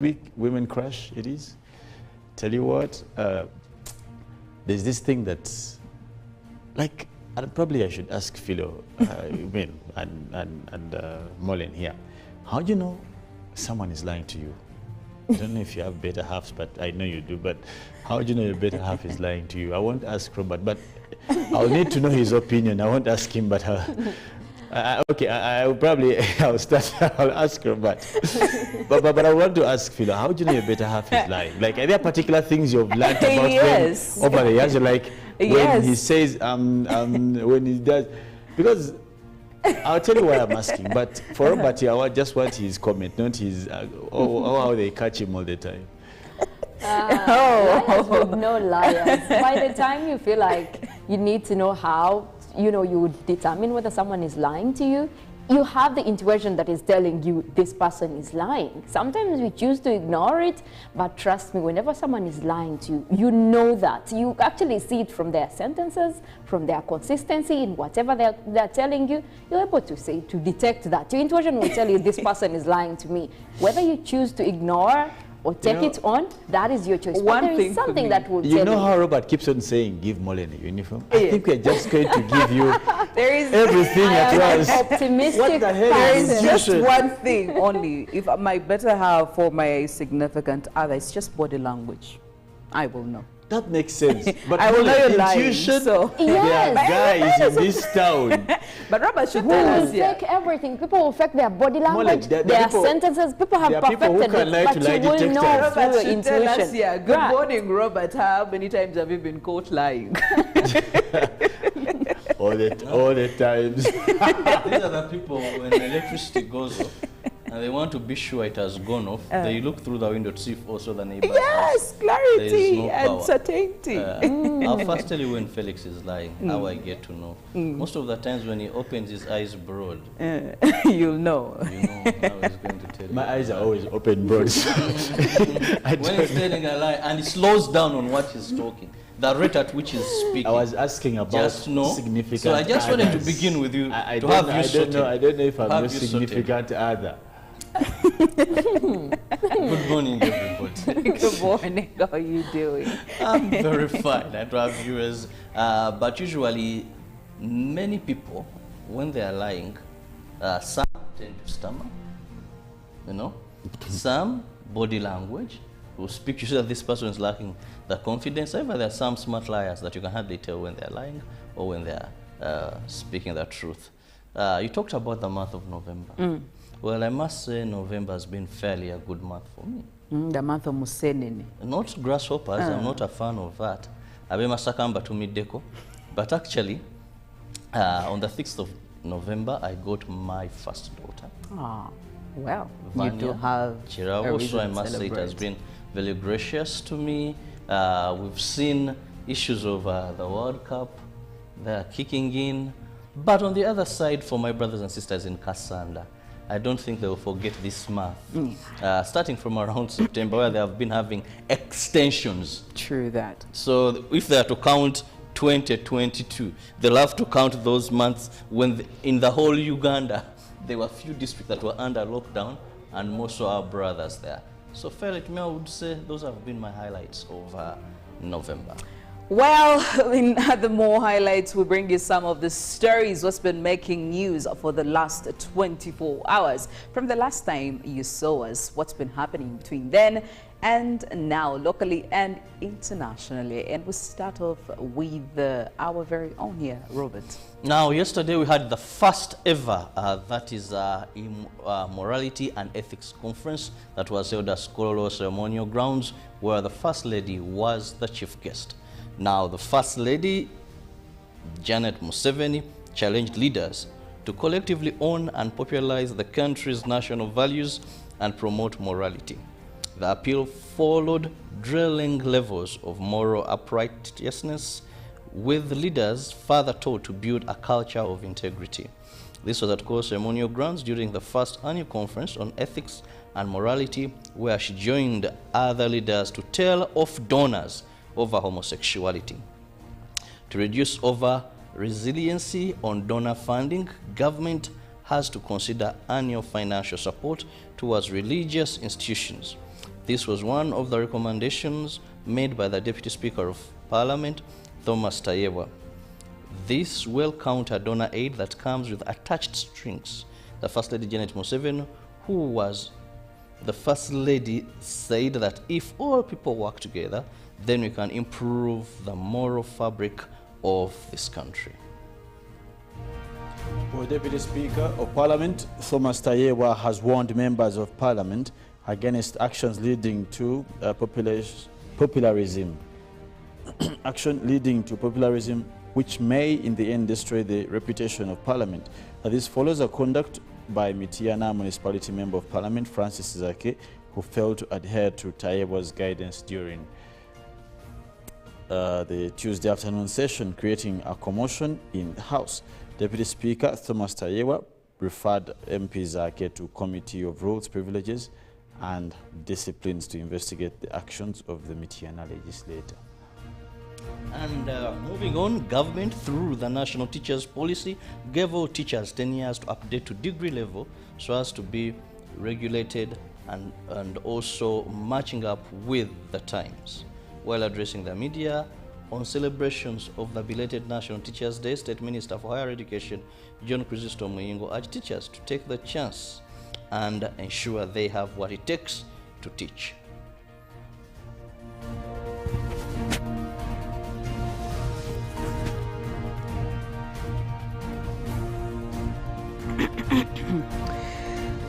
big women crush it is. Tell you what, there's this thing that's like, probably I should ask Philo, and Mollen here. How do you know someone is lying to you? I don't know if you have better halves, but I know you do. But how do you know your better half is lying to you? I won't ask Robert, but I'll need to know his opinion. I won't ask him, but okay, I'll probably I'll ask Robert. but I want to ask Philo, how do you know your better half is lying? Like, are there particular things you've learned about him over the years? You're like, when he says, when he does, because I'll tell you why I'm asking, but for Robert here, I just want his comment, not his, how they catch him all the time. Liars with no liars. By the time you feel like you need to know how, you determine whether someone is lying to you, you have the intuition that is telling you this person is lying. Sometimes we choose to ignore it, but trust me, whenever someone is lying to you, you know that. You actually see it from their sentences, from their consistency in whatever they're telling you. You're able to detect that. Your intuition will tell you this person is lying to me. Whether you choose to ignore or take it on, that is your choice. But there is something that will tell you. You know how Robert keeps on saying, give Mollen a uniform? I think we're just going to give you everything at once. Optimistic. What the hell There is is just one thing only. If my better half for my significant other, it's just body language. I will know. That makes sense. But I will know you're lying. Intuition, Yes. there are guys in this town. But Robert should People tell will us here. fake everything. People will fake their body Mollen, language, there are their people- sentences. People have there are people who perfected can lie it, to but lie you will detectors. know Robert through your should tell us intuition. here. Good morning, Robert. How many times have you been caught lying? all the times. These are the people, when the electricity goes off, and they want to be sure it has gone off, they look through the window to see if also the neighbor Yes, there clarity is no and power. certainty. I'll first tell you when Felix is lying, how I get to know. Most of the times when he opens his eyes broad, You'll know. you know how he's going to tell you. My eyes are always open, bro. When he's telling a lie and he slows down on what he's talking, the rate at which he's speaking. I was asking about just know. significant So I just wanted to others. begin with you I to don't have know, you I sorted. don't know. I don't know if I'm Have your you sorted. significant other. Good morning, everybody. Good morning. How are you doing? I'm very fine. I do have viewers, but usually many people, when they are lying, some tend to stammer, some body language will speak to you that this person is lacking the confidence. However, there are some smart liars that you can hardly tell when they're lying or when they're speaking the truth. You talked about the month of November. Well, I must say November has been fairly a good month for me. The month of Musenene. Not grasshoppers, I'm not a fan of that. Abemasakamba to mideko. But actually, on the 6th of November, I got my first daughter. Ah, well, you Vanya do have Kirabo, a so reason I to must say it has celebrate. been very gracious to me. We've seen issues of the World Cup, they're kicking in. But on the other side, for my brothers and sisters in Kasanda, I don't think they will forget this month. Starting from around September, where they have been having extensions. True that. So if they are to count 2022, they'll have to count those months when in the whole Uganda, there were few districts that were under lockdown, and most of our brothers there. So fairly to me, I would say those have been my highlights of November. Well, in other more highlights, we bring you some of the stories what's been making news for the last 24 hours. From the last time you saw us, what's been happening between then and now, locally and internationally. And we start off with our very own here, Robert. Now, yesterday we had the first ever, that is Morality and Ethics Conference that was held at Kololo Ceremonial Grounds, where the First Lady was the chief guest. Now, the First Lady, Janet Museveni, challenged leaders to collectively own and popularize the country's national values and promote morality. The appeal followed drilling levels of moral uprightness, with leaders further told to build a culture of integrity. This was at Kololo Ceremonial Grounds during the first annual conference on ethics and morality, where she joined other leaders to tell off donors over homosexuality. To reduce over resiliency on donor funding, government has to consider annual financial support towards religious institutions. This was one of the recommendations made by the Deputy Speaker of Parliament, Thomas Tayewa. This will counter donor aid that comes with attached strings. The First Lady Janet Museveni, who was the First Lady, said that if all people work together, then we can improve the moral fabric of this country. Well, Deputy Speaker of Parliament Thomas Tayewa has warned members of Parliament against actions leading to popularism. Action leading to popularism, which may in the end destroy the reputation of Parliament. This follows a conduct by Kenyena Municipality Member of Parliament Francis Zake, who failed to adhere to Tayewa's guidance during the Tuesday afternoon session, creating a commotion in the House. Deputy Speaker Thomas Tayewa referred MP Zake to Committee of Rules, Privileges and Disciplines to investigate the actions of the Kenyena legislator. And moving on, government through the National Teachers Policy gave all teachers 10 years to update to degree level so as to be regulated and also matching up with the times. While addressing the media on celebrations of the belated National Teachers Day, State Minister for Higher Education John Chrysostom Muyingo urged teachers to take the chance and ensure they have what it takes to teach.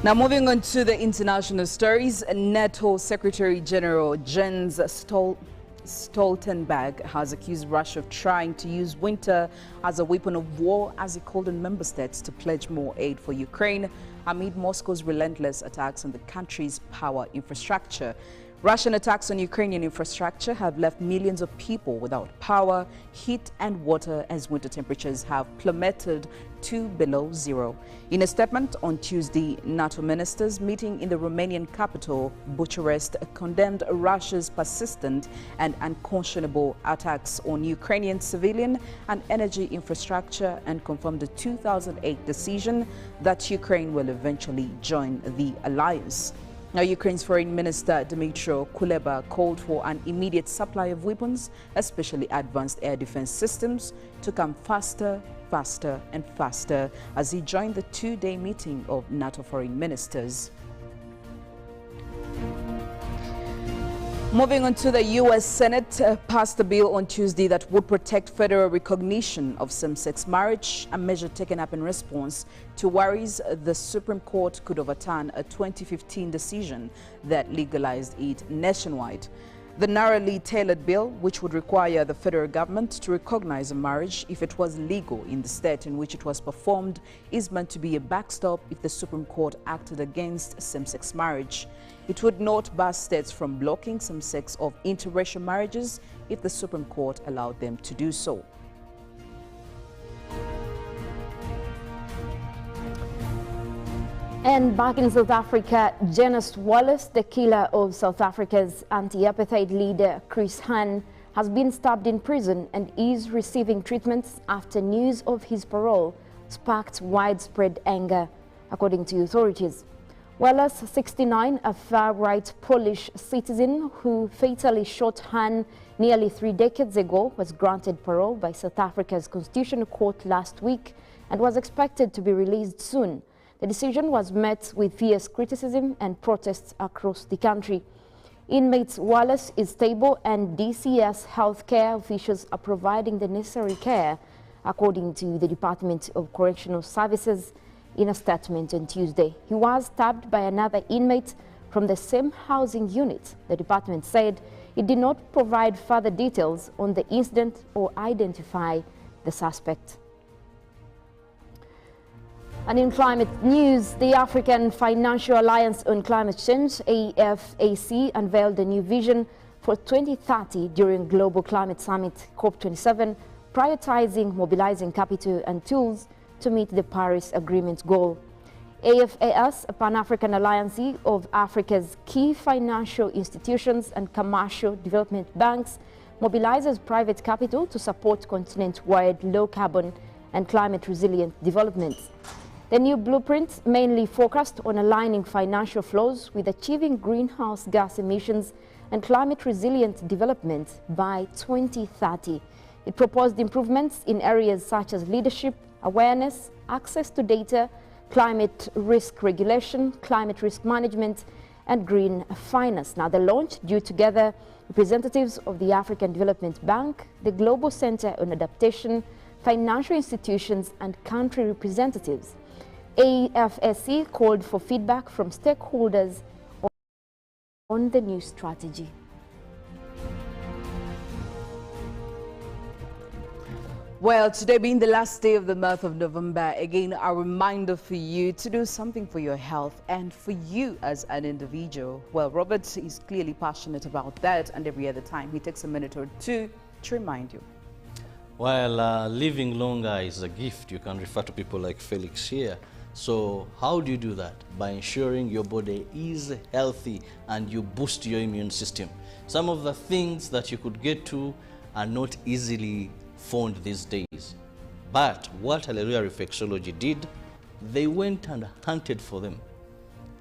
Now moving on to the international stories, NATO Secretary General Jens Stoltenberg has accused Russia of trying to use winter as a weapon of war, as he called on member states to pledge more aid for Ukraine amid Moscow's relentless attacks on the country's power infrastructure. Russian attacks on Ukrainian infrastructure have left millions of people without power, heat and water as winter temperatures have plummeted to below zero. In a statement on Tuesday, NATO ministers meeting in the Romanian capital, Bucharest, condemned Russia's persistent and unconscionable attacks on Ukrainian civilian and energy infrastructure and confirmed the 2008 decision that Ukraine will eventually join the alliance. Now, Ukraine's Foreign Minister Dmytro Kuleba called for an immediate supply of weapons, especially advanced air defense systems, to come faster and faster as he joined the two-day meeting of NATO foreign ministers. Moving on to the U.S. Senate passed a bill on Tuesday that would protect federal recognition of same-sex marriage, a measure taken up in response to worries the Supreme Court could overturn a 2015 decision that legalized it nationwide. The narrowly tailored bill, which would require the federal government to recognize a marriage if it was legal in the state in which it was performed, is meant to be a backstop if the Supreme Court acted against same-sex marriage. It would not bar states from blocking same-sex or interracial marriages if the Supreme Court allowed them to do so. And back in South Africa, Janus Wallace, the killer of South Africa's anti-apartheid leader Chris Hani, has been stabbed in prison and is receiving treatments after news of his parole sparked widespread anger, according to authorities. Wallace, 69, a far-right Polish citizen who fatally shot Hani nearly 3 decades ago, was granted parole by South Africa's Constitutional Court last week and was expected to be released soon. The decision was met with fierce criticism and protests across the country. Inmates Wallace is stable and DCS healthcare officials are providing the necessary care, according to the Department of Correctional Services in a statement on Tuesday. He was stabbed by another inmate from the same housing unit. The department said it did not provide further details on the incident or identify the suspect. And in climate news, the African Financial Alliance on Climate Change, AFAC, unveiled a new vision for 2030 during Global Climate Summit COP27, prioritizing mobilizing capital and tools to meet the Paris Agreement goal. AFAS, a Pan-African alliance of Africa's key financial institutions and commercial development banks, mobilizes private capital to support continent-wide low-carbon and climate-resilient development. The new blueprint mainly focused on aligning financial flows with achieving greenhouse gas emissions and climate-resilient development by 2030. It proposed improvements in areas such as leadership, awareness, access to data, climate risk regulation, climate risk management, and green finance. Now, the launch drew together representatives of the African Development Bank, the Global Center on Adaptation, financial institutions, and country representatives. AFSC called for feedback from stakeholders on the new strategy. Well, today being the last day of the month of November, again, a reminder for you to do something for your health and for you as an individual. Well, Robert is clearly passionate about that, and every other time he takes a minute or two to remind you. Well, living longer is a gift. You can refer to people like Felix here. So how do you do that? By ensuring your body is healthy and you boost your immune system. Some of the things that you could get to are not easily found these days. But what Hallelujah Reflexology did, they went and hunted for them,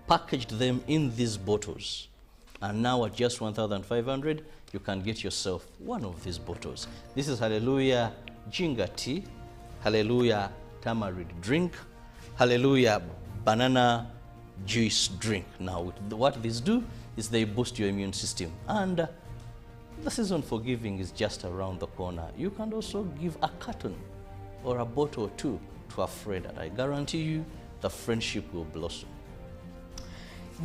packaged them in these bottles. And now at just 1,500, you can get yourself one of these bottles. This is Hallelujah Ginger Tea, Hallelujah Tamarind Drink, Hallelujah Banana Juice Drink. Now, what these do is they boost your immune system. And the season for giving is just around the corner. You can also give a carton or a bottle or two to a friend, and I guarantee you the friendship will blossom.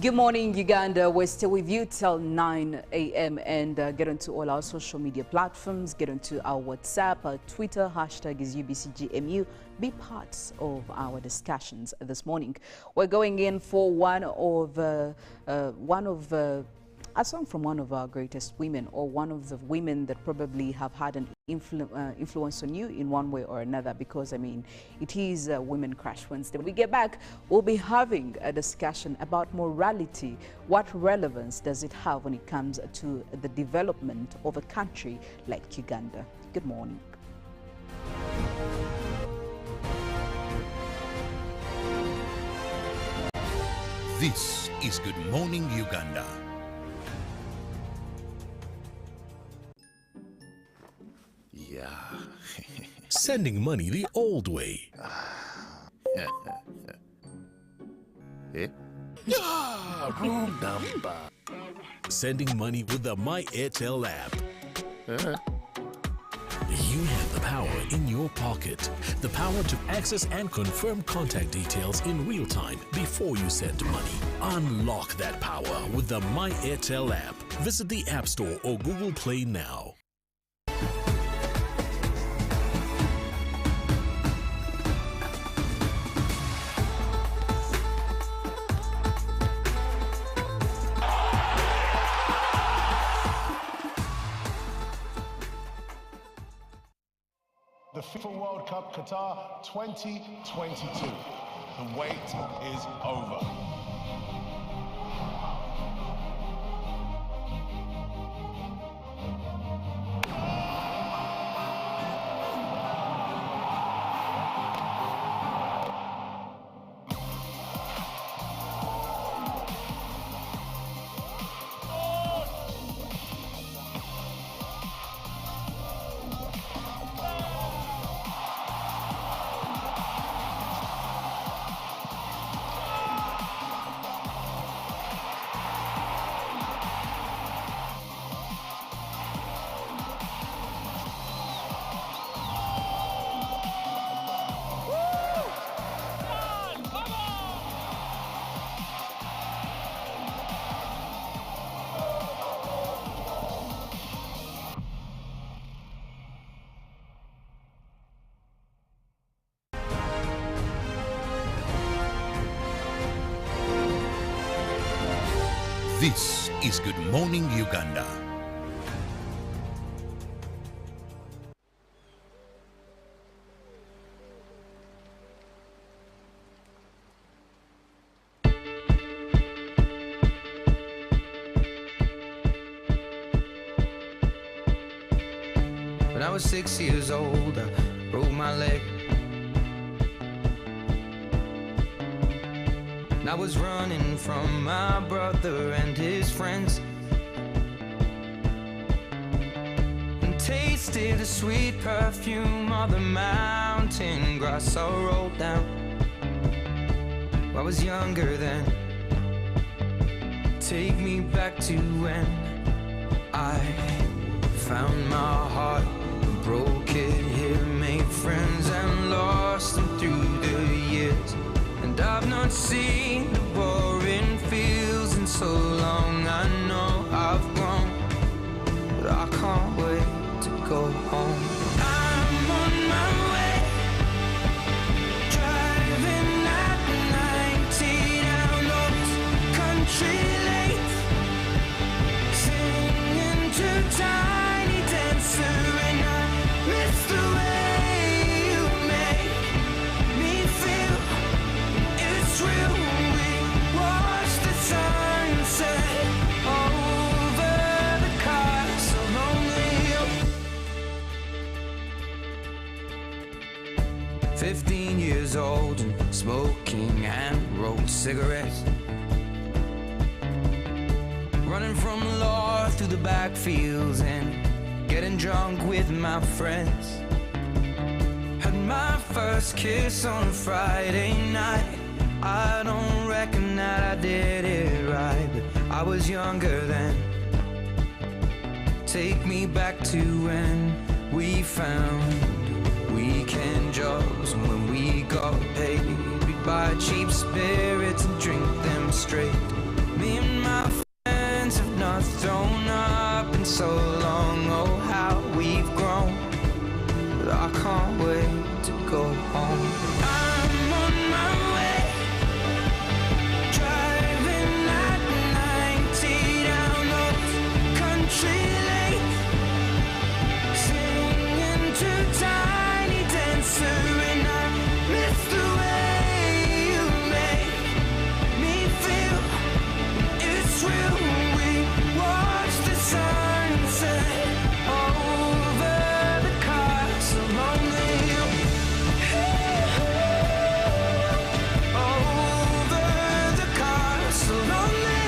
Good morning, Uganda. We're still with you till 9 a.m. and get onto all our social media platforms, get onto our WhatsApp, our Twitter, hashtag is UBCGMU. Be parts of our discussions this morning. We're going in for a song from one of our greatest women, or one of the women that probably have had an influence on you in one way or another, because I mean, it is Women Crash Wednesday. When we get back, we'll be having a discussion about morality. What relevance does it have when it comes to the development of a country like Uganda? Good morning. This is Good Morning Uganda. Yeah. Sending money the old way. Eh? Wrong number. Sending money with the My Airtel app. You have the power in your pocket. The power to access and confirm contact details in real time before you send money. Unlock that power with the My Airtel app. Visit the App Store or Google Play now. The FIFA World Cup Qatar 2022. The wait is over. This is Good Morning Uganda. When I was 6 years old, I broke my leg. I was running from my brother and his friends, and tasted the sweet perfume of the mountain grass I rolled down. I was younger then. Take me back to when I found my heart, broke it here, made friends and lost them through the years. And I've not seen the boring fields in so long. I know I've grown, but I can't wait to go home. I'm on my way, driving at 90 down those country lanes, singing to Tiny Dancer, and I miss the way you make me feel. It's real. We watch the sunset over the castle only. 15 years old and smoking hand-rolled cigarettes, running from law through the backfields and getting drunk with my friends. Had my first kiss on a Friday night. I don't reckon that I did it right, but I was younger then. Take me back to when we found weekend jobs, and when we got paid, we'd buy cheap spirits and drink them straight. Me and my friends have not thrown up in so long. Oh, how we've grown, but I can't wait to go home. I'm on my way, driving at 90 down those country lanes, singing to Tiny Dancer, and I miss the way you make me feel. It's real. We watch the sunset over the castle only. Over the castle only.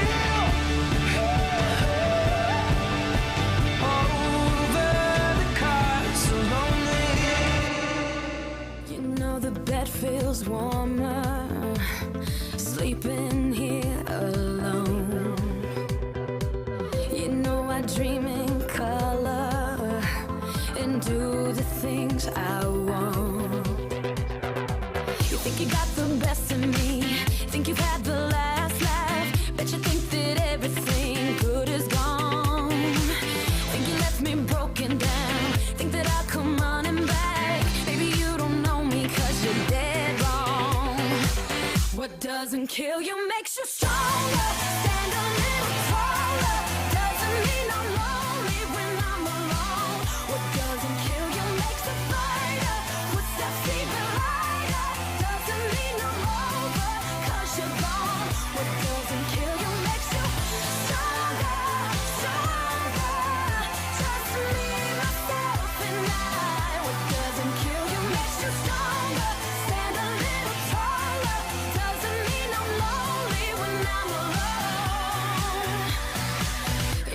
Over the castle only. You know the bed feels warmer, sleeping here alone. You know I dream in color and do the things I want. You think you got the best of me, think you've had the last laugh, bet you think that everything good is gone. Think you left me broken down, think that I'll come running back. Maybe you don't know me 'cause you're dead wrong. What doesn't kill you makes you stronger. Stand a little taller. Doesn't mean I'm lonely when I'm alone. What doesn't kill you makes a fighter. Footsteps even lighter. Doesn't mean I'm over 'cause you're gone. What doesn't kill you makes you stronger, stronger. Just me, myself, and I. What doesn't kill you makes you stronger. Stand a little taller. Doesn't mean I'm lonely when I'm alone.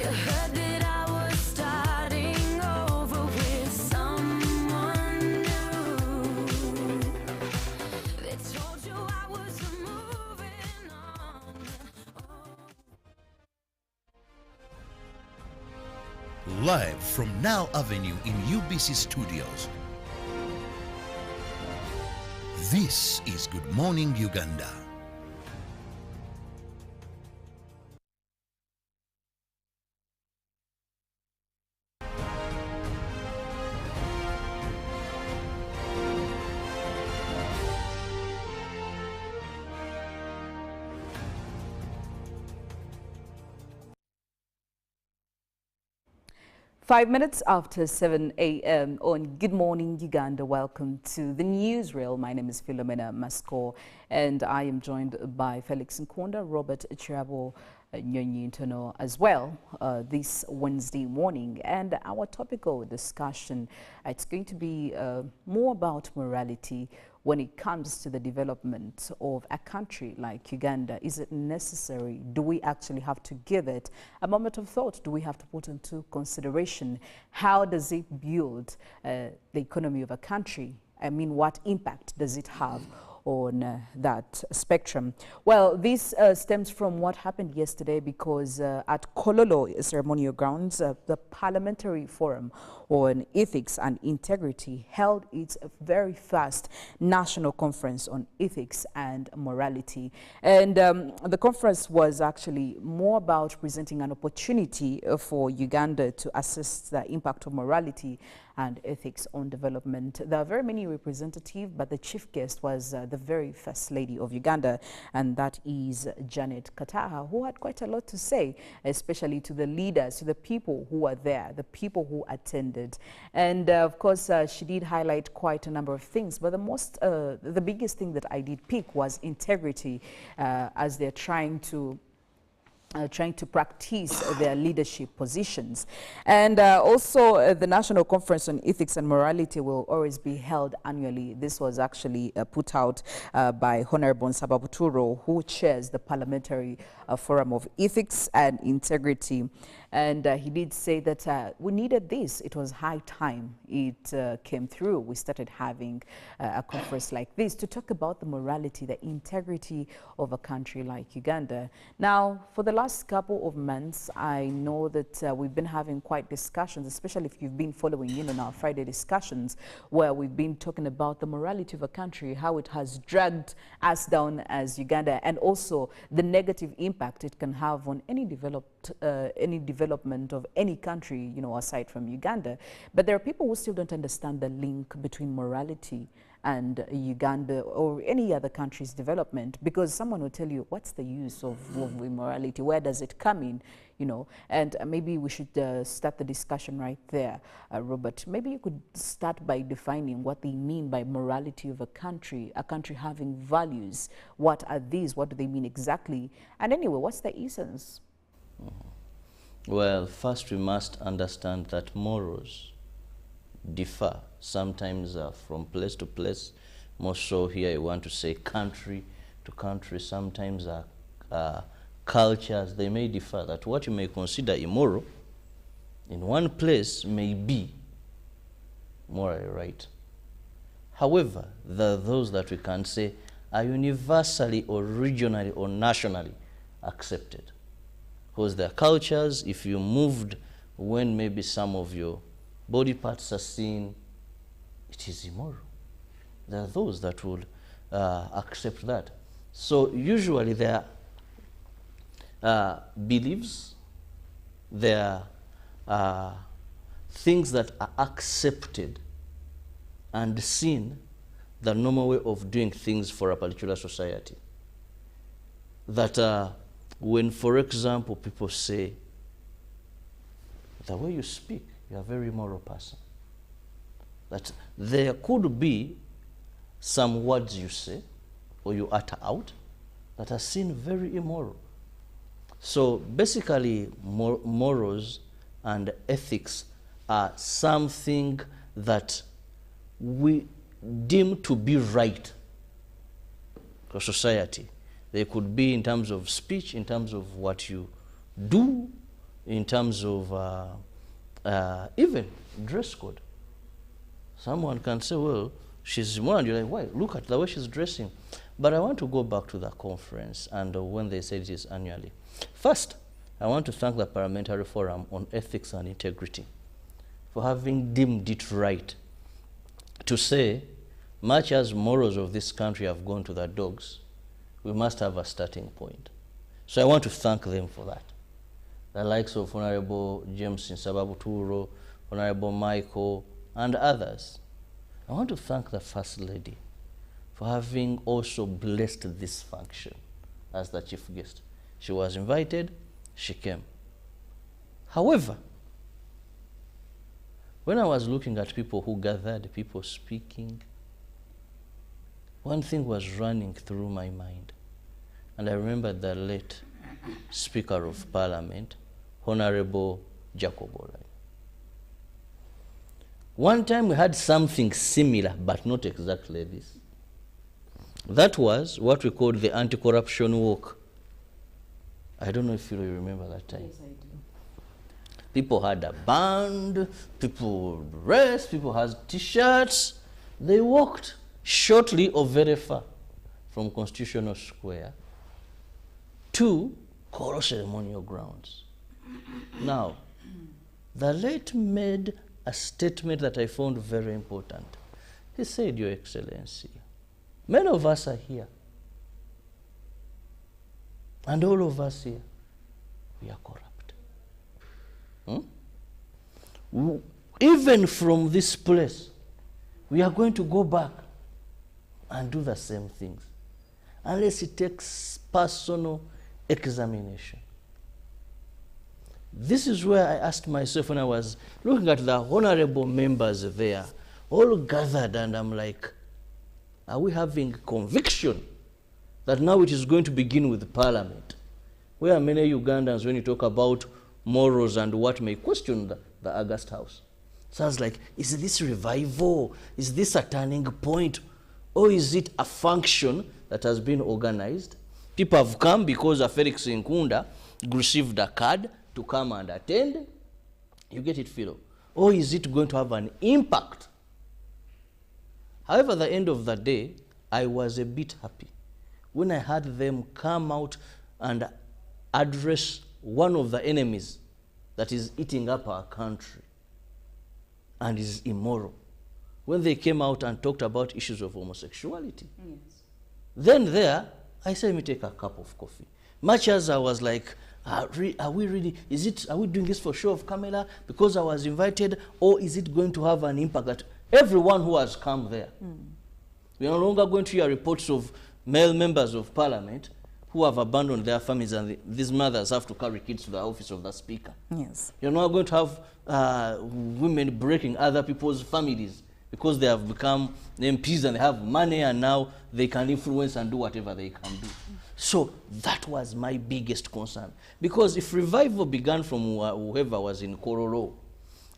You heard that I was starting over with someone new. They told you I was moving on. Live from Now Avenue in UBC Studios. This is Good Morning Uganda. Five minutes after 7 a.m. on Good Morning Uganda. Welcome to the newsreel. My name is Philomena Mastiko, and I am joined by Felix Nkonda, Robert Kirabo, Nyonyintono as well this Wednesday morning. And our topical discussion, it's going to be more about morality when it comes to the development of a country like Uganda. Is it necessary? Do we actually have to give it a moment of thought? Do we have to put into consideration how does it build the economy of a country? I mean, what impact does it have on that spectrum? Well, this stems from what happened yesterday, because at Kololo Ceremonial Grounds, the Parliamentary Forum on Ethics and Integrity held its very first national conference on ethics and morality. And the conference was actually more about presenting an opportunity for Uganda to assess the impact of morality and ethics on development. There are very many representatives, but the chief guest was the very first lady of Uganda, and that is Janet Kataha, who had quite a lot to say, especially to the leaders, to the people who were there, the people who attended. And of course, she did highlight quite a number of things, but the biggest thing that I did pick was integrity, as they're trying to practice their leadership positions. And also the National Conference on Ethics and Morality will always be held annually. This was actually put out by Honorable Nsababuturo, who chairs the Parliamentary Forum of Ethics and Integrity. And he did say that we needed this. It was high time it came through. We started having a conference like this to talk about the morality, the integrity of a country like Uganda. Now, for the last couple of months, I know that we've been having quite discussions, especially if you've been following in our Friday discussions, where we've been talking about the morality of a country, how it has dragged us down as Uganda, and also the negative impact it can have on any development of any country, aside from Uganda. But there are people who still don't understand the link between morality and Uganda or any other country's development, because someone will tell you, what's the use of immorality? Where does it come in? And maybe we should start the discussion right there. Robert, maybe you could start by defining what they mean by morality of a country having values. What are these? What do they mean exactly? And anyway, what's the essence? Well, first we must understand that morals differ sometimes from place to place. More so here I want to say country to country. Sometimes cultures, they may differ, that what you may consider immoral in one place may be morally right. However, there are those that we can say are universally or regionally or nationally accepted. Because there are cultures, if you moved when maybe some of your body parts are seen, it is immoral. There are those that would accept that. So usually there are beliefs, there are things that are accepted and seen the normal way of doing things for a particular society. That when, for example, people say, the way you speak, you're a very moral person. That there could be some words you say or you utter out that are seen very immoral. So basically, morals and ethics are something that we deem to be right for society. They could be in terms of speech, in terms of what you do, in terms of even dress code. Someone can say, well, she's immoral, and you're like, why? Look at the way she's dressing. But I want to go back to the conference and when they said it is annually. First, I want to thank the Parliamentary Forum on Ethics and Integrity for having deemed it right to say, much as morals of this country have gone to the dogs, we must have a starting point. So I want to thank them for that. The likes of Honorable James Nsababuturo, Honorable Michael, and others. I want to thank the First Lady for having also blessed this function as the chief guest. She was invited, she came. However, when I was looking at people who gathered, people speaking, one thing was running through my mind. And I remember the late Speaker of Parliament, Honorable Jacob Mollen. One time we had something similar, but not exactly this. That was what we called the anti-corruption walk. I don't know if you remember that time. Yes, I do. People had a band, people raced, people had t-shirts. They walked shortly or very far from Constitutional Square to Koro ceremonial grounds. Now, the late made a statement that I found very important. He said, Your Excellency, many of us are here. And all of us here, we are corrupt. Even from this place, we are going to go back and do the same things, unless it takes personal examination. This is where I asked myself when I was looking at the honorable members there, all gathered, and I'm like, are we having conviction that now it is going to begin with Parliament? Where are many Ugandans, when you talk about morals and what may question the August House? So I was like, is this revival? Is this a turning point? Or is it a function that has been organized? People have come because Felix Nkunda received a card to come and attend. You get it, Philo? Or is it going to have an impact? However, at the end of the day, I was a bit happy when I had them come out and address one of the enemies that is eating up our country and is immoral. When they came out and talked about issues of homosexuality. Yes. Then there, I said, let me take a cup of coffee. Much as I was like, are we really, are we doing this for show of camera because I was invited, or is it going to have an impact that everyone who has come there? We are no longer going to hear reports of male members of Parliament who have abandoned their families, and these mothers have to carry kids to the office of the Speaker. Yes. You're not going to have women breaking other people's families because they have become MPs and they have money and now they can influence and do whatever they can do. So that was my biggest concern. Because if revival began from whoever was in Kororo,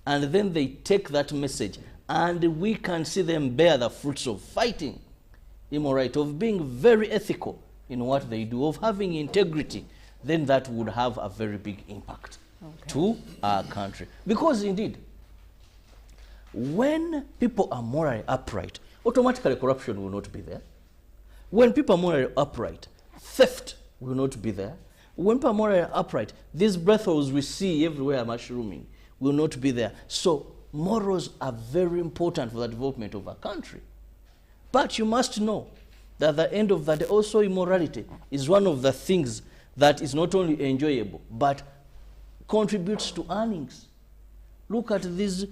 and then they take that message and we can see them bear the fruits of fighting immorality, of being very ethical in what they do, of having integrity, then that would have a very big impact to our country. Because indeed, when people are morally upright, automatically corruption will not be there. When people are morally upright, theft will not be there. When people are morally upright, these brothels we see everywhere mushrooming will not be there. So morals are very important for the development of a country. But you must know that at the end of the day, also immorality is one of the things that is not only enjoyable, but contributes to earnings. Look at these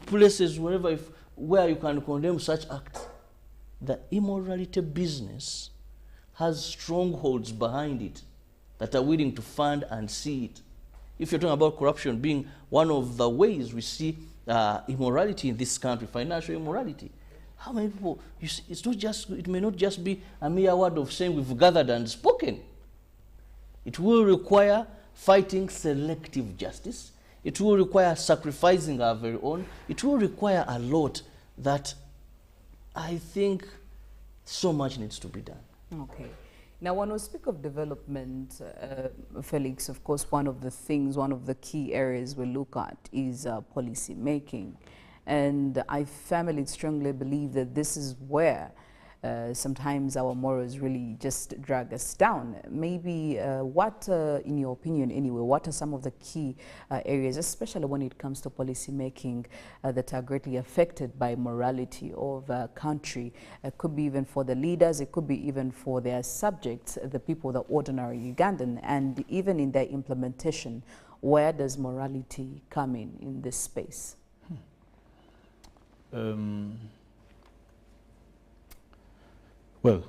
places where you can condemn such acts. The immorality business has strongholds behind it that are willing to fund and see it. If you're talking about corruption being one of the ways we see immorality in this country, financial immorality, how many people, you see, it may not just be a mere word of saying we've gathered and spoken. It will require fighting selective justice. It will require sacrificing our very own. It will require a lot that I think so much needs to be done. Okay. Now, when we speak of development, Felix, of course, one of the key areas we look at is policy making. And I firmly, strongly believe that this is where sometimes our morals really just drag us down. Maybe in your opinion anyway, what are some of the key areas, especially when it comes to policy making, that are greatly affected by morality of a country? It could be even for the leaders, it could be even for their subjects, the people, the ordinary Ugandan, and even in their implementation. Where does morality come in this space? Well,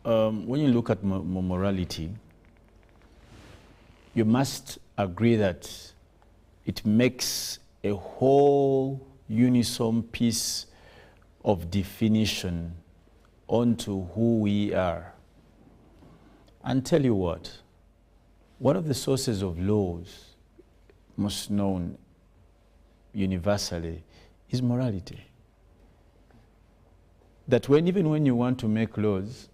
when you look at morality, you must agree that it makes a whole unison piece of definition onto who we are. And tell you what, one of the sources of laws, most known universally, is morality. That even when you want to make laws,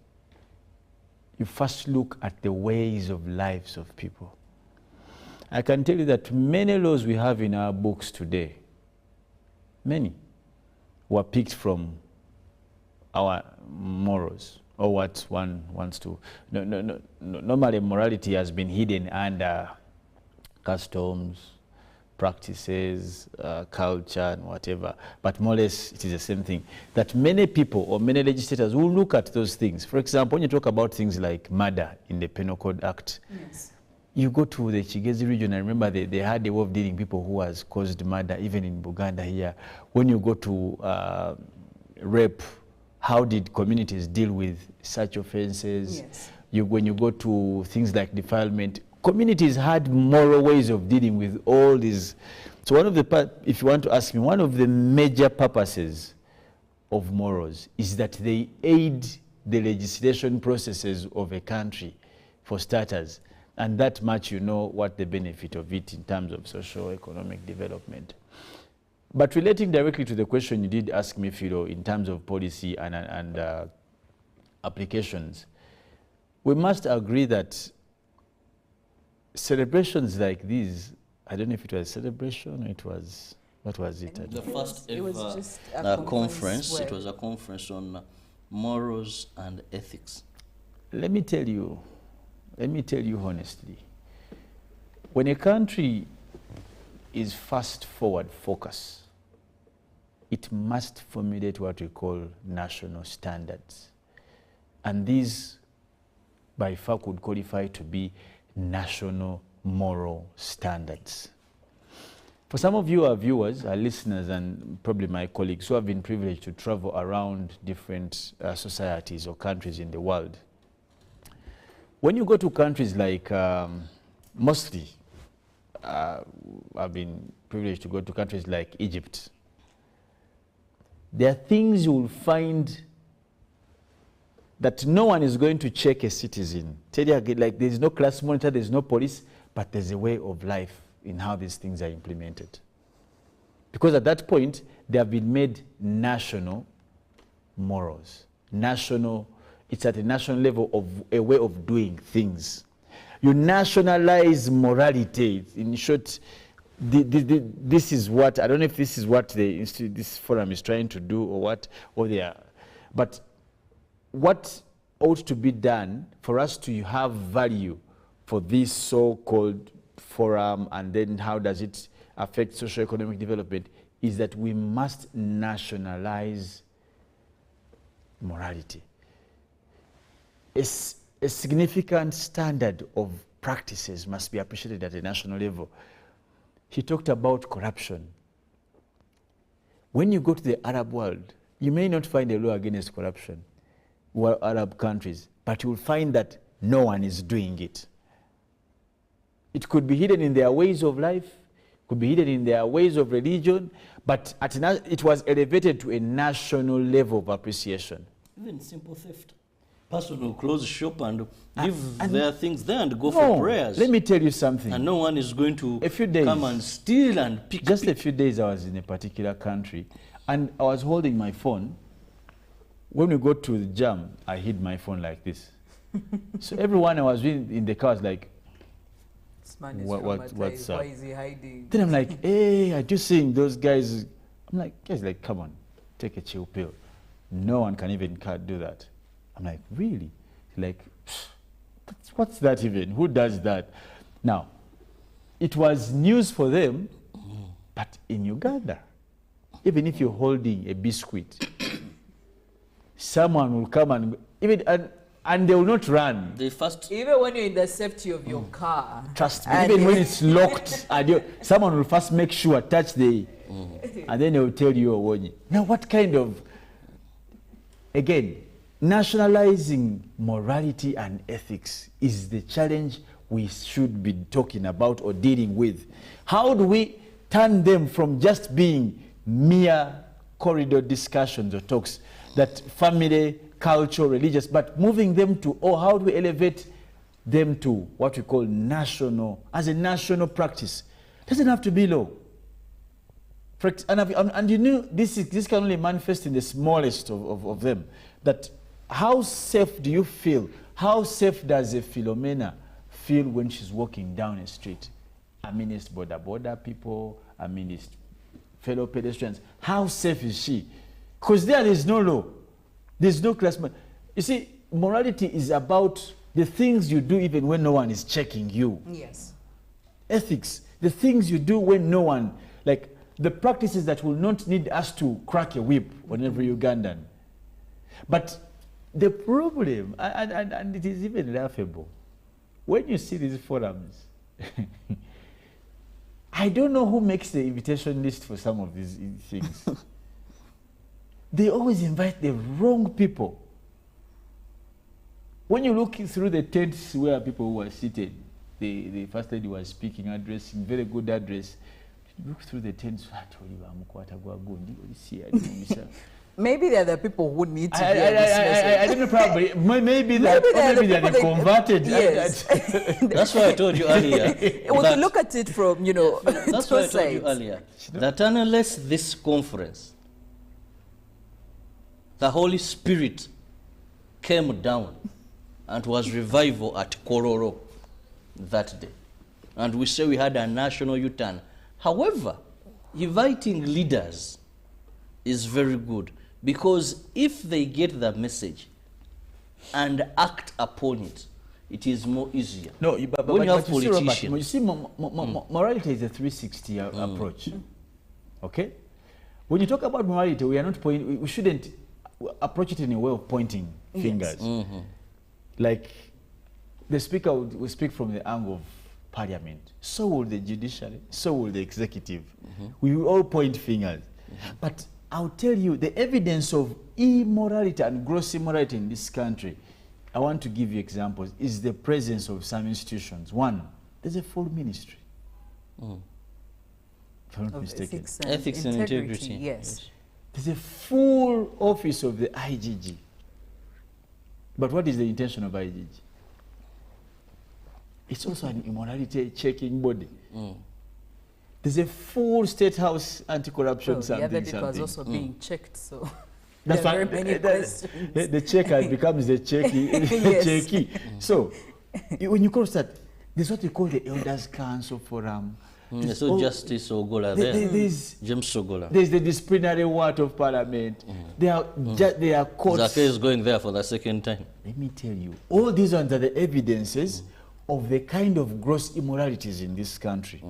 you first look at the ways of lives of people. I can tell you that many laws we have in our books today, many, were picked from our morals, or what one wants to. Normally, morality has been hidden under customs, practices, culture, and whatever. But more or less, it is the same thing. That many people or many legislators will look at those things. For example, when you talk about things like murder in the Penal Code Act, Yes. you go to the Kigezi region, I remember they had a way of dealing people who has caused murder, even in Uganda here. When you go to rape, how did communities deal with such offenses? Yes. When you go to things like defilement, communities had moral ways of dealing with all these. So one of the, if you want to ask me, one of the major purposes of morals is that they aid the legislation processes of a country, for starters. And that much you know what the benefit of it in terms of social economic development. But relating directly to the question you did ask me, Philo, in terms of policy and applications, we must agree that celebrations like these, I don't know if it was a celebration or it was, what was it? The first It was ever just a conference, where- it was a conference on morals and ethics. Let me tell you honestly, when a country is fast forward focused, it must formulate what we call national standards. And these by far could qualify to be national moral standards. For some of you, our viewers, our listeners, and probably my colleagues who have been privileged to travel around different societies or countries in the world, when you go to countries like, mostly, I've been privileged to go to countries like Egypt, there are things you will find that no one is going to check a citizen. Tell you again, like there's no class monitor, there's no police, but there's a way of life in how these things are implemented. Because at that point, they have been made national morals. National, it's at a national level of a way of doing things. You nationalize morality. In short, this is what, I don't know if this is what this forum is trying to do or what, or they are, but what ought to be done for us to have value for this so-called forum, and then how does it affect socio-economic development, is that we must nationalize morality. A significant standard of practices must be appreciated at a national level. He talked about corruption. When you go to the Arab world, you may not find a law against corruption, Arab countries, but you will find that no one is doing it. It could be hidden in their ways of life, could be hidden in their ways of religion, but it was elevated to a national level of appreciation. Even simple theft. Person will close shop and leave their things there and go for prayers. Let me tell you something. And no one is going to days, come and steal and pick. Just a few days I was in a particular country and I was holding my phone. When we go to the jam, I hid my phone like this. So everyone I was in the car was like, This man is what's up? Why is he hiding? Then I'm like, hey, are you seeing those guys? I'm like, guys, like, come on, take a chill pill. No one can even do that. I'm like, really? Like, what's that even? Who does that? Now, it was news for them, but in Uganda, even if you're holding a biscuit, someone will come and they will not run. Even when you're in the safety of your car. Trust me, even when it's locked, someone will first make sure, touch the, and then they will tell you, oh, now what kind of, again, nationalizing morality and ethics is the challenge we should be talking about or dealing with. How do we turn them from just being mere corridor discussions or talks that family, culture, religious, but moving them to, how do we elevate them to what we call national, as a national practice. Doesn't have to be law. And you know, this can only manifest in the smallest of them. That how safe do you feel? How safe does a Philomena feel when she's walking down a street amidst border people, amidst fellow pedestrians? How safe is she? Because there is no law. There's no class. You see, morality is about the things you do even when no one is checking you. Yes. Ethics, the things you do when no one, like the practices that will not need us to crack a whip on every Ugandan. But the problem, and it is even laughable, when you see these forums, I don't know who makes the invitation list for some of these things. They always invite the wrong people. When you look through the tents where people were seated, the first lady was speaking, addressing, very good address. You look through the tents, maybe they're the people who need to hear this message. I don't know, probably. Maybe they're the converted. Yes. That's why I told you earlier. We can look at it from, you know, that's why I told you earlier. That unless this conference, the Holy Spirit came down and was revival at Kororo that day. And we say we had a national U-turn. However, inviting leaders is very good, because if they get the message and act upon it, it is more easier. No, but when you have you politicians. see, morality is a 360 approach. Okay? When you talk about morality, we are not pointing, we shouldn't approach it in a way of pointing fingers. Yes. Like the speaker will speak from the angle of parliament. So will the judiciary, so will the executive. We will all point fingers. But I'll tell you, the evidence of immorality and gross immorality in this country, I want to give you examples, is the presence of some institutions. One, there's a full ministry. If I'm not mistaken. Ethics and integrity. Yes. There's a full office of the IGG. But what is the intention of IGG? It's also an immorality checking body. There's a full State House anti-corruption something. The other bit was also being checked, so that's there are why very many questions. The checker becomes the checky. Checky. So when you cross that, there's what we call the Elders Council Forum. So Justice Ogola there. James Ogola. There's the disciplinary ward of Parliament. They are courts. Zake is going there for the second time. Let me tell you, all these ones are the evidences of the kind of gross immoralities in this country.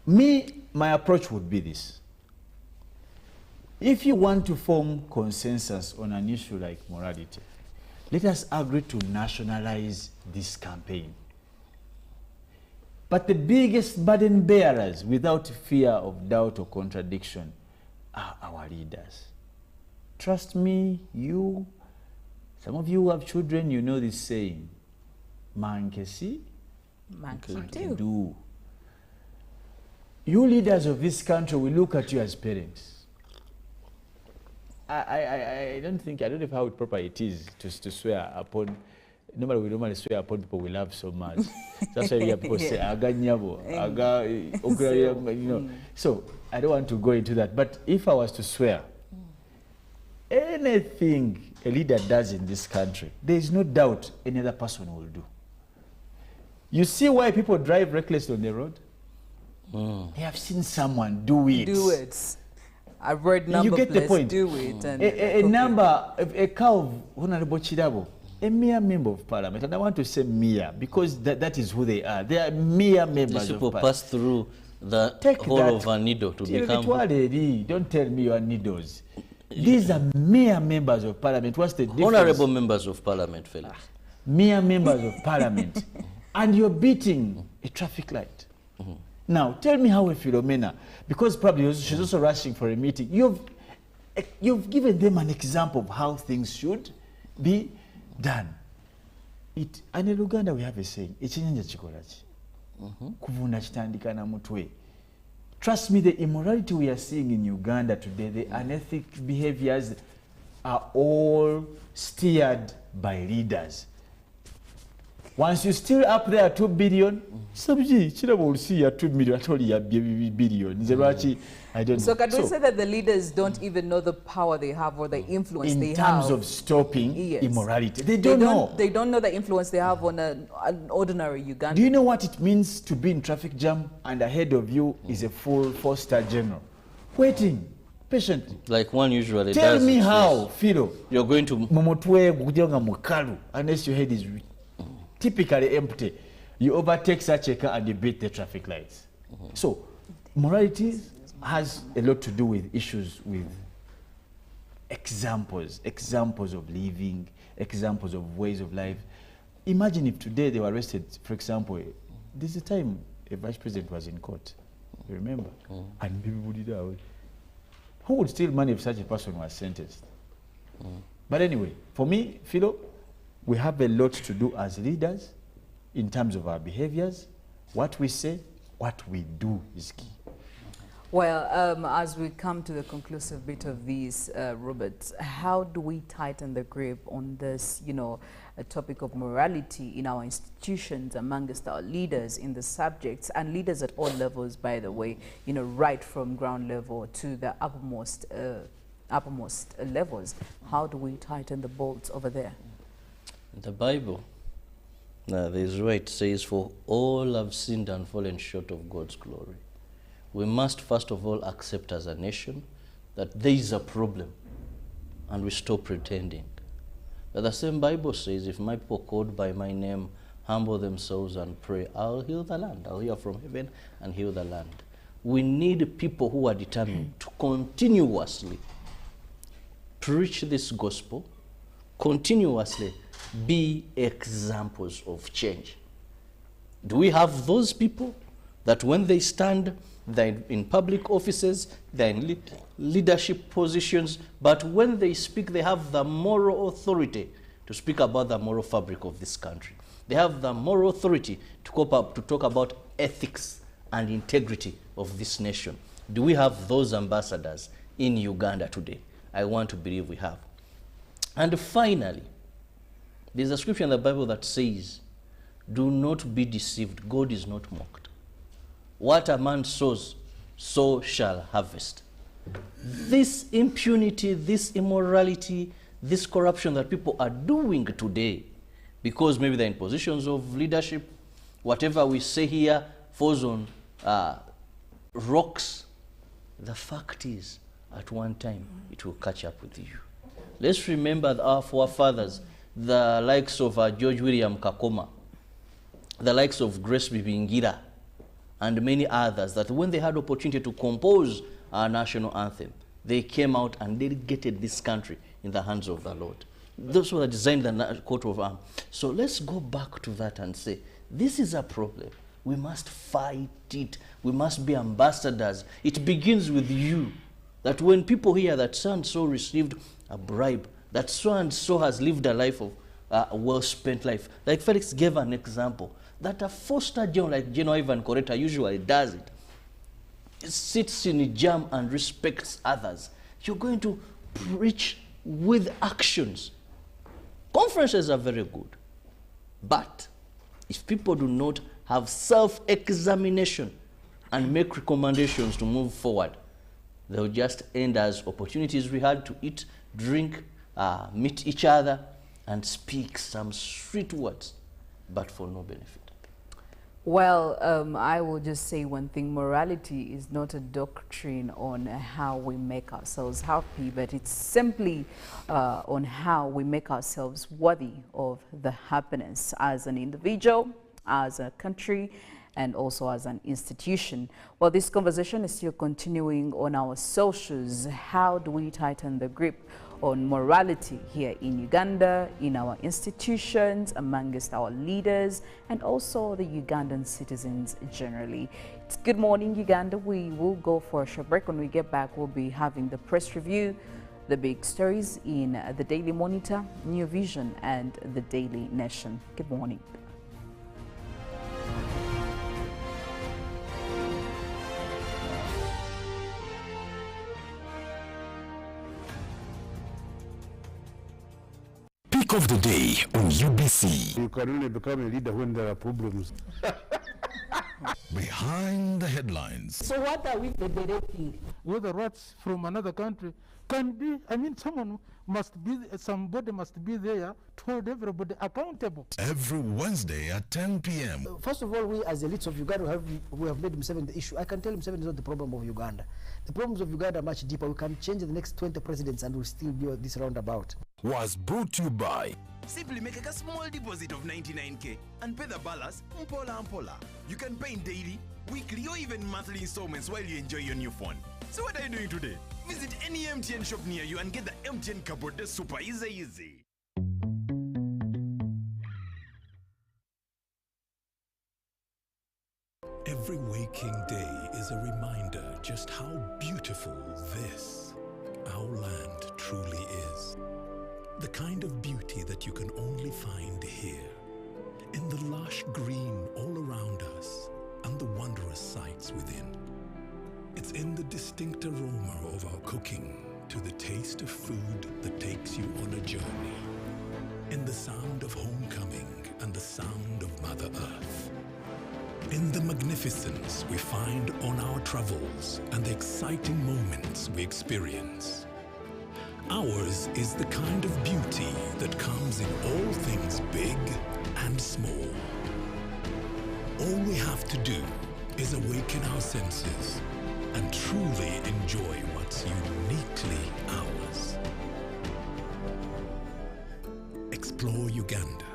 My approach would be this. If you want to form consensus on an issue like morality, let us agree to nationalize this campaign. But the biggest burden bearers, without fear of doubt or contradiction, are our leaders. Trust me, you, some of you who have children, you know this saying, Mankesi, Manki do. You leaders of this country will look at you as parents. I don't know how proper it is to swear upon. Normally, we normally swear upon people we love so much. That's why we hear people say, "Aga nyabo, aga okra," you know. So I don't want to go into that. But if I was to swear, anything a leader does in this country, there is no doubt any other person will do. You see why people drive reckless on the road? They have seen someone do it. Do it. I've read number. You get the point. Do it. And a number, a cow of Honorable Kirabo, a mere member of Parliament, and I want to say mere because that is who they are. They are mere members These of people Parliament. pass through the whole of a needle to become. Don't tell me you are needles. These are mere members of Parliament. What's the difference? Honorable members of Parliament, Felix. Mere members of Parliament. And you're beating a traffic light. Now, tell me how a Philomena, because probably she's also rushing for a meeting, you've given them an example of how things should be done. And in Uganda we have a saying, trust me, the immorality we are seeing in Uganda today, the unethical behaviors are all steered by leaders. Once you still up there 2 billion, sabji Kirabo will see ya 2 million, actually ya billion. I don't So know. can we say that the leaders don't even know the power they have or the influence they have? In terms of stopping immorality. They don't know. They don't know the influence they have on an ordinary Ugandan. Do you know what it means to be in traffic jam and ahead of you is a full 4-star general waiting patiently? Like one usually does. Tell me how, Philo. You're going to... Unless your head is typically empty. You overtake such a car and you beat the traffic lights. So, morality has a lot to do with issues with examples of living, examples of ways of life. Imagine if today they were arrested, for example, this is the time a vice president was in court, you remember? And people did that. Who would steal money if such a person was sentenced? But anyway, for me, Philo, we have a lot to do as leaders in terms of our behaviors. What we say, what we do is key. Well, as we come to the conclusive bit of these, Robert, how do we tighten the grip on this, a topic of morality in our institutions, amongst our leaders in the subjects, and leaders at all levels, by the way, right from ground level to the uppermost levels? How do we tighten the bolts over there? The Bible, there's right, says, for all have sinned and fallen short of God's glory. We must first of all accept as a nation that there is a problem and we stop pretending. But the same Bible says, if my people called by my name humble themselves and pray, I'll heal the land. I'll hear from heaven and heal the land. We need people who are determined to continuously preach this gospel, continuously be examples of change. Do we have those people that when they stand, they're in public offices, they're in leadership positions, but when they speak, they have the moral authority to speak about the moral fabric of this country? They have the moral authority to talk about ethics and integrity of this nation. Do we have those ambassadors in Uganda today? I want to believe we have. And finally, there's a scripture in the Bible that says, do not be deceived. God is not mocked. What a man sows, so shall harvest. This impunity, this immorality, this corruption that people are doing today, because maybe they're in positions of leadership, whatever we say here falls on rocks. The fact is, at one time, it will catch up with you. Let's remember our forefathers, the likes of George William Kakoma, the likes of Grace Bibingira, and many others, that when they had opportunity to compose our national anthem, they came out and dedicated this country in the hands of the Lord. Those who designed the coat of arms. So let's go back to that and say, this is a problem. We must fight it. We must be ambassadors. It begins with you. That when people hear that so-and-so received a bribe, that so-and-so has lived a life of a well-spent life. Like Felix gave an example, that a foster general like General Ivan Koreta usually does it. It sits in a jam and respects others. You're going to preach with actions. Conferences are very good. But if people do not have self-examination and make recommendations to move forward, they'll just end as opportunities we had to eat, drink, meet each other, and speak some sweet words, but for no benefit. Well, I will just say one thing. Morality is not a doctrine on how we make ourselves happy, but it's simply on how we make ourselves worthy of the happiness as an individual, as a country, and also as an institution. Well, this conversation is still continuing on our socials. How do we tighten the grip on morality here in Uganda, in our institutions, amongst our leaders, and also the Ugandan citizens generally? It's Good Morning Uganda. We will go for a short break. When we get back, we'll be having the press review, the big stories in the Daily Monitor, New Vision, and the Daily Nation. Good morning. of the day on UBC. You can only become a leader when there are problems. Behind the headlines. So what are we federating? Whether rats from another country can be, I mean, somebody must be there to hold everybody accountable. Every Wednesday at 10 p.m. First of all, we as elites of Uganda we have made Museveni the issue. I can tell Museveni is not the problem of Uganda. The problems of Uganda are much deeper. We can change the next 20 presidents and we'll still be this roundabout. Was brought to you by. Simply make a small deposit of 99k and pay the balance mpola. You can pay in daily, weekly or even monthly installments while you enjoy your new phone. So what are you doing today? Visit any MTN shop near you and get the MTN cupboard. That's super easy. Every waking day is a reminder just how beautiful this, our land, truly is. The kind of beauty that you can only find here, in the lush green all around us and the wondrous sights within. It's in the distinct aroma of our cooking, to the taste of food that takes you on a journey, in the sound of homecoming and the sound of Mother Earth, in the magnificence we find on our travels and the exciting moments we experience. Ours is the kind of beauty that comes in all things big and small. All we have to do is awaken our senses and truly enjoy what's uniquely ours. Explore Uganda,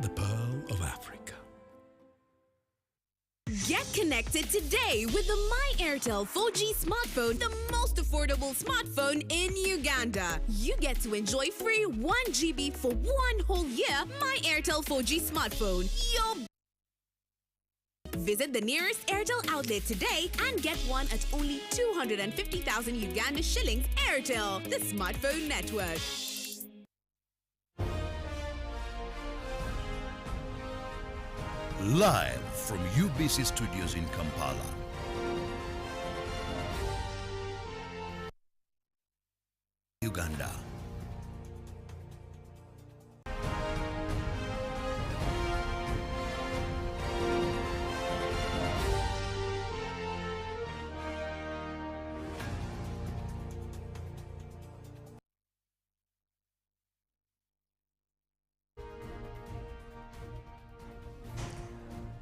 the Pearl of Africa. Get connected today with the My Airtel 4G smartphone, the most affordable smartphone in Uganda. You get to enjoy free 1 GB for 1 whole year. My Airtel 4G smartphone. Visit the nearest Airtel outlet today and get one at only 250,000 Uganda shillings. Airtel, the smartphone network. Live from UBC Studios in Kampala. Uganda.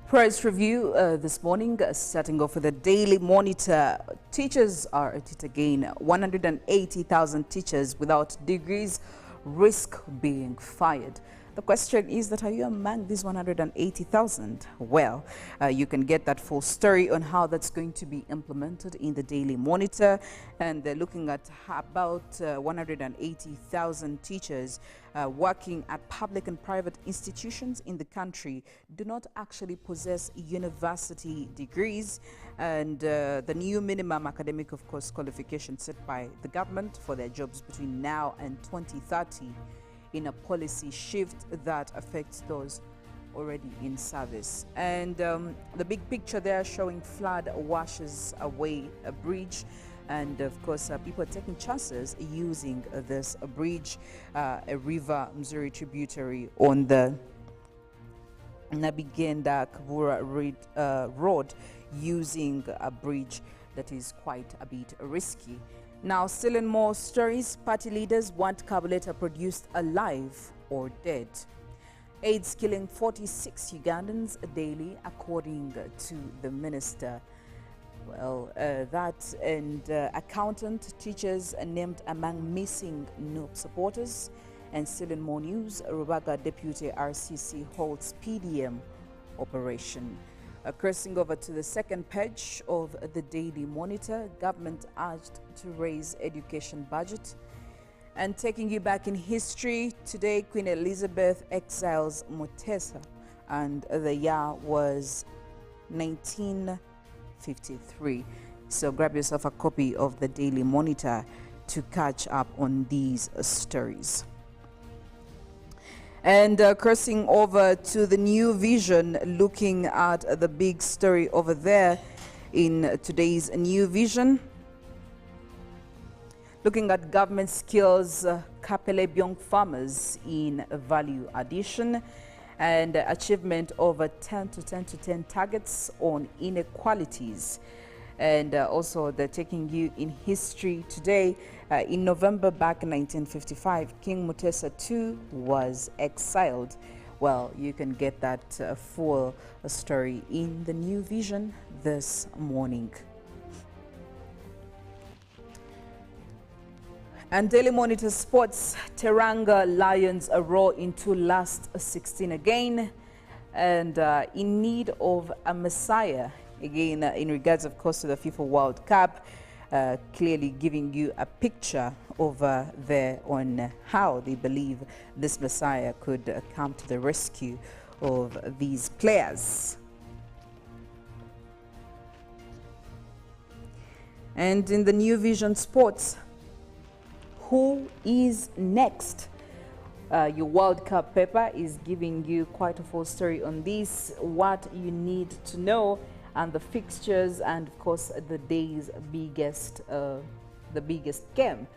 Press review this morning, starting off with the Daily Monitor. Teachers are at it again. 180,000 teachers without degrees risk being fired. The question is that, are you among these 180,000? Well, you can get that full story on how that's going to be implemented in the Daily Monitor. And they're looking at about 180,000 teachers working at public and private institutions in the country do not actually possess university degrees. And the new minimum academic, of course, qualification set by the government for their jobs between now and 2030 in a policy shift that affects those already in service. And the big picture there showing flood washes away a bridge. And of course, people are taking chances using this bridge, a river Mzuri tributary on the Nabigenda Kavura road, using a bridge that is quite a bit risky. Now, still in more stories, party leaders want carburetor produced alive or dead. AIDS killing 46 Ugandans daily, according to the minister. Well, that and accountant teachers named among missing NUP supporters. And still in more news, Rubaga Deputy RCC holds PDM operation. Crossing over to the second page of the Daily Monitor, government urged to raise education budget. And taking you back in history, today Queen Elizabeth exiles Mutesa, and the year was 1953. So grab yourself a copy of the Daily Monitor to catch up on these stories. And crossing over to the New Vision, looking at the big story over there in today's New Vision. looking at government skills, Kapele young farmers in value addition, and achievement of 10 to 10 to 10 targets on inequalities. And also they're taking you in history today. In November back in 1955, King Mutesa II was exiled. Well, you can get that full story in the New Vision this morning. And Daily Monitor Sports, Teranga Lions roar into last 16 again, and in need of a messiah. Again, in regards, of course, to the FIFA World Cup, clearly giving you a picture over there on how they believe this messiah could come to the rescue of these players. And in the New Vision Sports, who is next? Your World Cup paper is giving you quite a full story on this, what you need to know, and the fixtures, and of course the day's biggest game,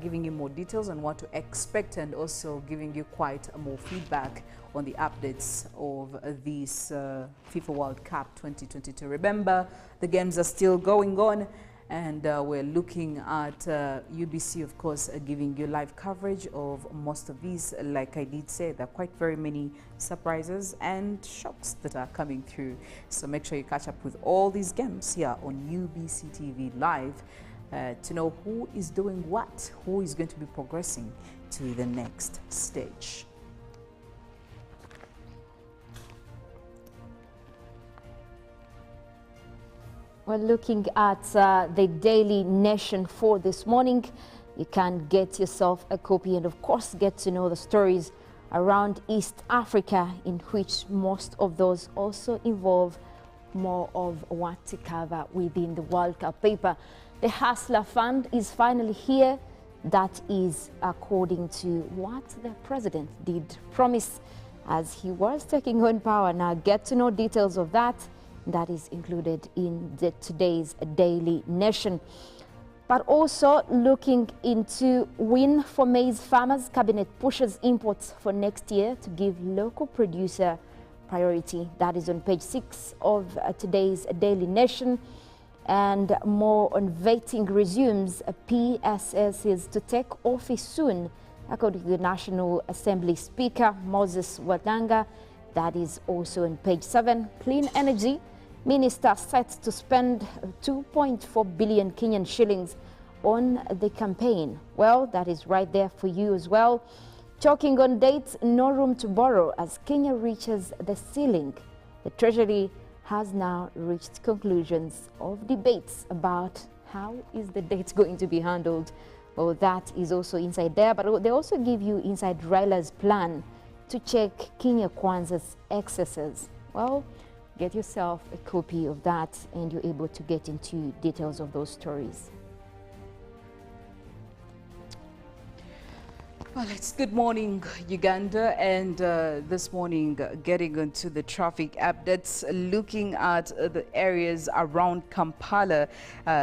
giving you more details on what to expect, and also giving you quite more feedback on the updates of this FIFA World Cup 2022. Remember, the games are still going on, and we're looking at UBC, of course, giving you live coverage of most of these. Like I did say, there are quite very many surprises and shocks that are coming through. So make sure you catch up with all these games here on UBC TV Live to know who is doing what, who is going to be progressing to the next stage. We're looking at the Daily Nation for this morning. You can get yourself a copy and, of course, get to know the stories around East Africa, in which most of those also involve more of what to cover within the World Cup paper. The Hustler Fund is finally here. That is according to what the president did promise as he was taking on power. Now, get to know details of that. That is included in today's Daily Nation. But also looking into win for maize farmers, Cabinet pushes imports for next year to give local producer priority. That is on page 6 of today's Daily Nation. And more on vetting resumes. PSS is to take office soon, according to the National Assembly Speaker, Moses Wetangula. That is also on page 7. Clean energy. Minister set to spend 2.4 billion Kenyan shillings on the campaign. Well, that is right there for you as well. Talking on dates, no room to borrow as Kenya reaches the ceiling. The Treasury has now reached conclusions of debates about how is the debt going to be handled. Well, that is also inside there, but they also give you inside Raila's plan to check Kenya Kwanza's excesses. Well, get yourself a copy of that and you're able to get into details of those stories. Well, it's good morning, Uganda, and this morning getting into the traffic updates, looking at the areas around Kampala,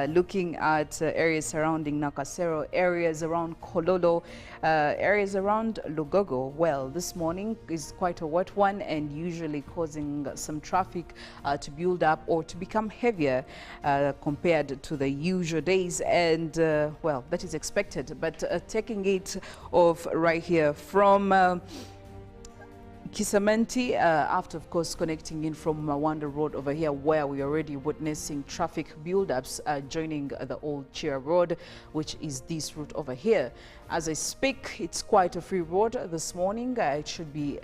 looking at areas surrounding Nakasero, areas around Kololo, areas around Lugogo. Well, this morning is quite a wet one and usually causing some traffic to build up or to become heavier compared to the usual days, and well, that is expected. But taking it off right here from Kisamenti, after of course connecting in from Mawanda Road over here, where we're already witnessing traffic build-ups joining the old Chia Road, which is this route over here. As I speak, it's quite a free road this morning. It should be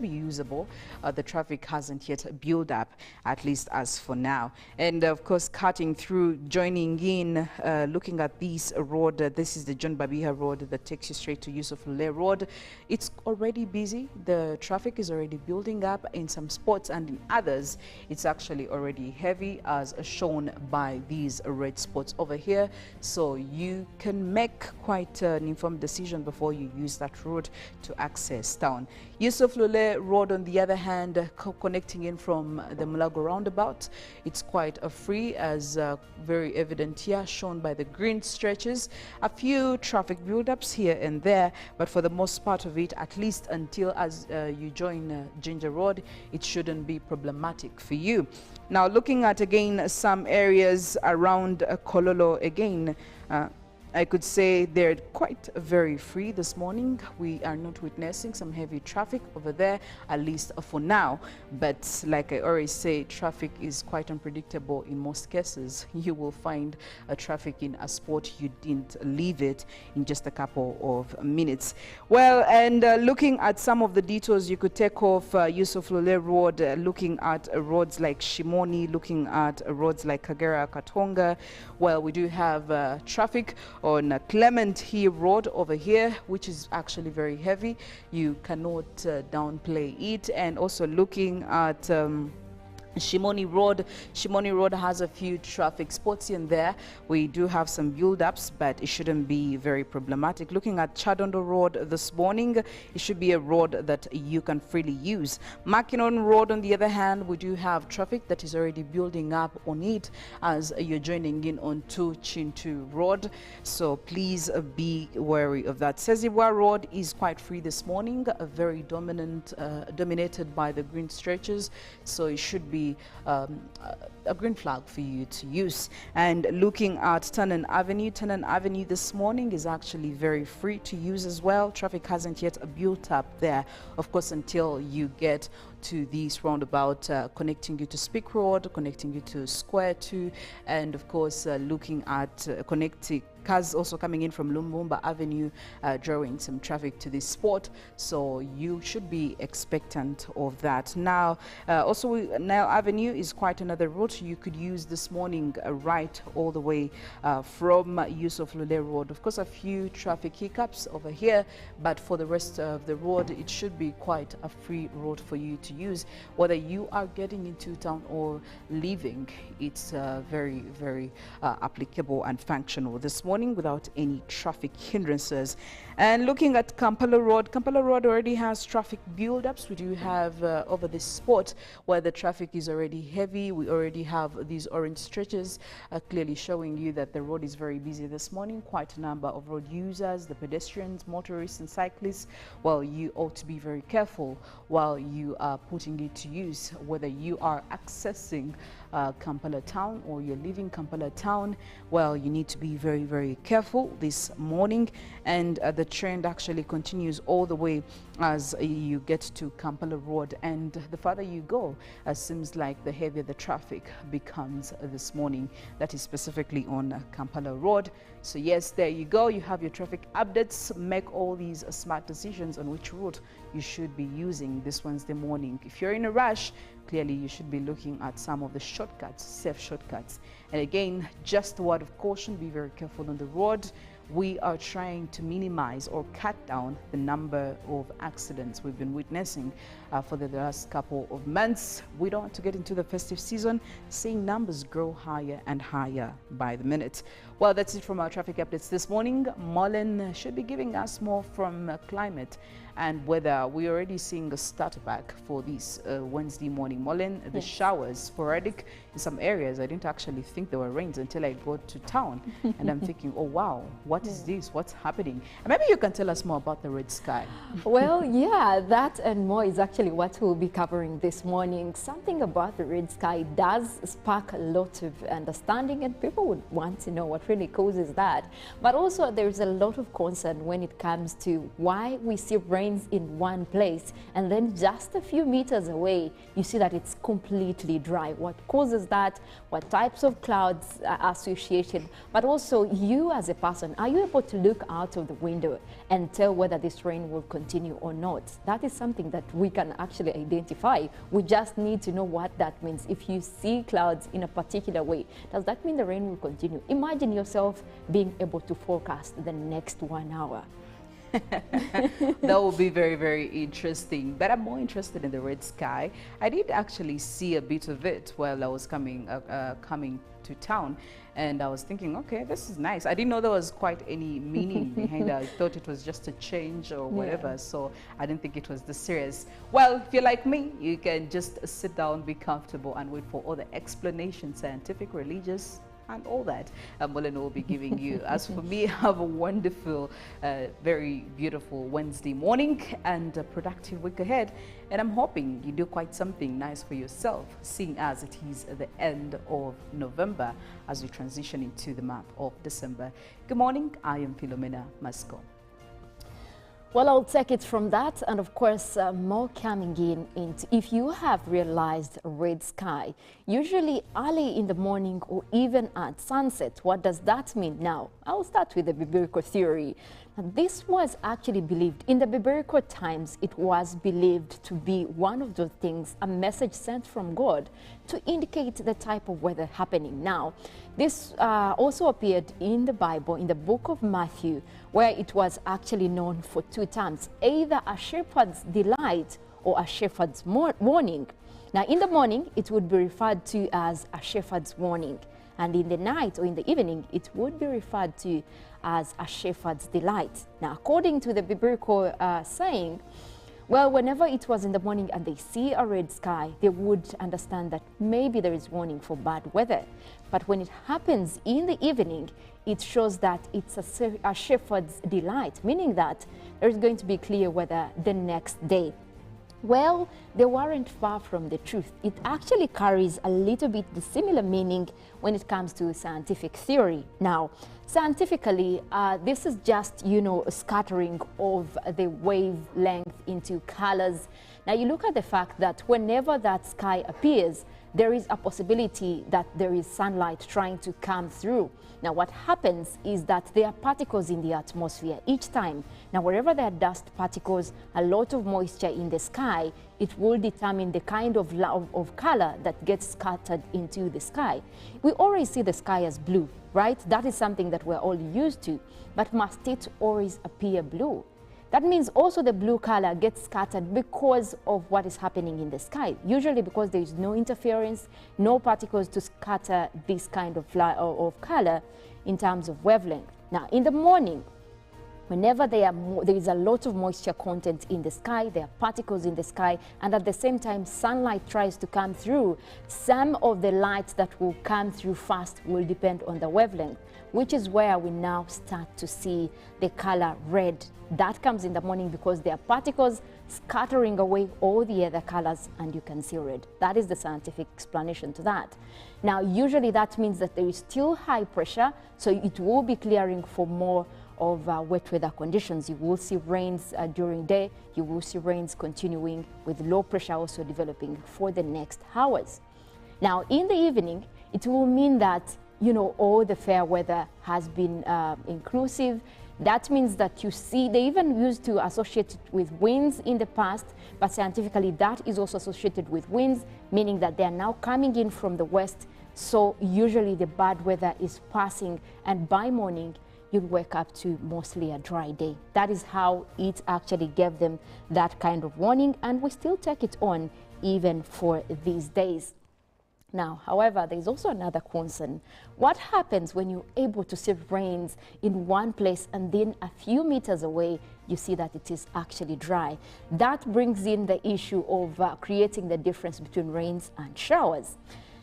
usable. The traffic hasn't yet built up, at least as for now. And of course, cutting through, joining in, looking at this road. This is the John Babiha Road that takes you straight to Yusuf Lule Road. It's already busy. The traffic is already building up in some spots, and in others, it's actually already heavy, as shown by these red spots over here. So you can make quite an informed decision before you use that route to access town. Yusuf Lule Road, on the other hand, connecting in from the Mulago roundabout, it's quite free, as very evident here, shown by the green stretches. A few traffic build-ups here and there, but for the most part of it, at least until as you join Ginger Road, it shouldn't be problematic for you. Now, looking at again some areas around Kololo again, I could say they're quite very free this morning. We are not witnessing some heavy traffic over there, at least for now. But like I always say, traffic is quite unpredictable in most cases. You will find traffic in a spot you didn't leave it in just a couple of minutes. Well, and looking at some of the detours you could take off Yusuf Lule Road, looking at roads like Shimoni, looking at roads like Kagera, Katonga. Well, we do have traffic on Clement Hill Road over here, which is actually very heavy. You cannot downplay it. And also looking at Shimoni Road. Shimoni Road has a few traffic spots in there. We do have some build-ups, but it shouldn't be very problematic. Looking at Chadondo Road this morning, it should be a road that you can freely use. Makinon Road, on the other hand, we do have traffic that is already building up on it as you're joining in onto Chintu Road. So please be wary of that. Sezibwa Road is quite free this morning, very dominated by the green stretches. So it should be a green flag for you to use. And looking at Tannen Avenue this morning is actually very free to use as well. Traffic hasn't yet built up there, of course, until you get to this roundabout connecting you to Speak Road, connecting you to Square 2, and of course looking at connecting cars also coming in from Lumumba Avenue, drawing some traffic to this spot. So you should be expectant of that. Now, also Nile Avenue is quite another route you could use this morning, right all the way from Yusuf Lule Road. Of course, a few traffic hiccups over here, but for the rest of the road, it should be quite a free road for you to use. Whether you are getting into town or leaving, it's very, very applicable and functional this morning without any traffic hindrances. And looking at Kampala Road already has traffic build-ups. We do have over this spot where the traffic is already heavy. We already have these orange stretches clearly showing you that the road is very busy this morning. Quite a number of road users, the pedestrians, motorists and cyclists. Well, you ought to be very careful while you are putting it to use, whether you are accessing Kampala town or you're leaving Kampala town. Well, you need to be very, very careful this morning, and the trend actually continues all the way as you get to Kampala Road, and the farther you go, seems like the heavier the traffic becomes this morning. That is specifically on Kampala Road. So yes, there you go. You have your traffic updates. Make all these smart decisions on which route you should be using this Wednesday morning. If you're in a rush, clearly you should be looking at some of the shortcuts, safe shortcuts. And again, just a word of caution, be very careful on the road. We are trying to minimize or cut down the number of accidents we've been witnessing for the last couple of months. We don't want to get into the festive season, seeing numbers grow higher and higher by the minute. Well, that's it from our traffic updates this morning. Mollen should be giving us more from climate and weather. We're already seeing a start back for this Wednesday morning. Mollen, the showers sporadic in some areas. I didn't actually think there were rains until I got to town. And I'm thinking, oh wow, what is this? What's happening? And maybe you can tell us more about the red sky. Well, yeah, that and more is actually what we'll be covering this morning. Something about the red sky does spark a lot of understanding, and people would want to know what really causes that. But also there's a lot of concern when it comes to why we see rains in one place and then just a few meters away you see that it's completely dry. What causes that? What types of clouds are associated? But also, you as a person, are you able to look out of the window and tell whether this rain will continue or not? That is something that we can actually identify. We just need to know what that means. If you see clouds in a particular way, does that mean the rain will continue? Imagine yourself being able to forecast the next 1 hour. That will be very, very interesting. But I'm more interested in the red sky. I did actually see a bit of it while I was coming to town, and I was thinking, okay, this is nice. I didn't know there was quite any meaning behind it. I thought it was just a change or whatever, so I didn't think it was this serious. Well, if you're like me, you can just sit down, be comfortable, and wait for all the explanations, scientific, religious, and all that Mollen will be giving you. As for me, have a wonderful, very beautiful Wednesday morning and a productive week ahead. And I'm hoping you do quite something nice for yourself, seeing as it is the end of November as we transition into the month of December. Good morning, I am Philomena Mastiko. Well, I'll take it from that, and of course, more coming in. If you have realized a red sky, usually early in the morning or even at sunset, what does that mean? Now, I'll start with the biblical theory. This was actually believed in the biblical times. It was believed to be one of those things, a message sent from God to indicate the type of weather happening. Now, this also appeared in the Bible, in the book of Matthew, where it was actually known for two terms, either a shepherd's delight or a shepherd's warning. Now, in the morning, it would be referred to as a shepherd's warning. And in the night or in the evening, it would be referred to as a shepherd's delight. Now, according to the biblical saying, well, whenever it was in the morning and they see a red sky, they would understand that maybe there is warning for bad weather. But when it happens in the evening, it shows that it's a shepherd's delight, meaning that there is going to be clear weather the next day. Well, they weren't far from the truth. It actually carries a little bit the similar meaning when it comes to scientific theory. Now, scientifically, this is just, a scattering of the wavelength into colors. Now, you look at the fact that whenever that sky appears, there is a possibility that there is sunlight trying to come through. Now, what happens is that there are particles in the atmosphere each time. Now, wherever there are dust particles, a lot of moisture in the sky, it will determine the kind of color that gets scattered into the sky. We always see the sky as blue, right? That is something that we're all used to. But must it always appear blue? That means also the blue color gets scattered because of what is happening in the sky. Usually because there is no interference, no particles to scatter this kind of color in terms of wavelength. Now, in the morning, whenever there is a lot of moisture content in the sky, there are particles in the sky, and at the same time sunlight tries to come through, some of the light that will come through first will depend on the wavelength, which is where we now start to see the color red. That comes in the morning because there are particles scattering away all the other colors and you can see red. That is the scientific explanation to that. Now, usually that means that there is still high pressure, so it will be clearing for more of wet weather conditions. You will see rains during day. You will see rains continuing with low pressure also developing for the next hours. Now, in the evening, it will mean that, all the fair weather has been inclusive. That means that you see, they even used to associate it with winds in the past, but scientifically that is also associated with winds, meaning that they are now coming in from the west. So usually the bad weather is passing, and by morning, you'll wake up to mostly a dry day. That is how it actually gave them that kind of warning, and we still take it on even for these days. Now, however, there's also another concern. What happens when you're able to see rains in one place and then a few meters away, you see that it is actually dry? That brings in the issue of creating the difference between rains and showers.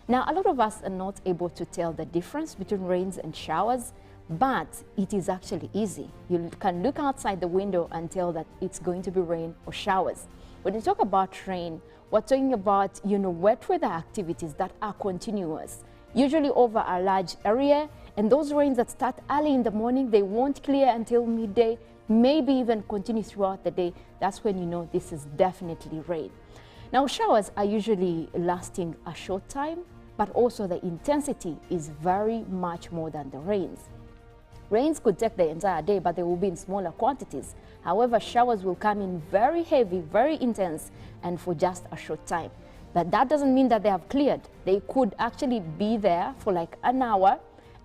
Now, a lot of us are not able to tell the difference between rains and showers, but it is actually easy. You can look outside the window and tell that it's going to be rain or showers. When you talk about rain, we're talking about, wet weather activities that are continuous, usually over a large area. And those rains that start early in the morning, they won't clear until midday, maybe even continue throughout the day. That's when you know this is definitely rain. Now, showers are usually lasting a short time, but also the intensity is very much more than the rains. Rains could take the entire day, but they will be in smaller quantities. However, showers will come in very heavy, very intense, and for just a short time. But that doesn't mean that they have cleared. They could actually be there for like an hour,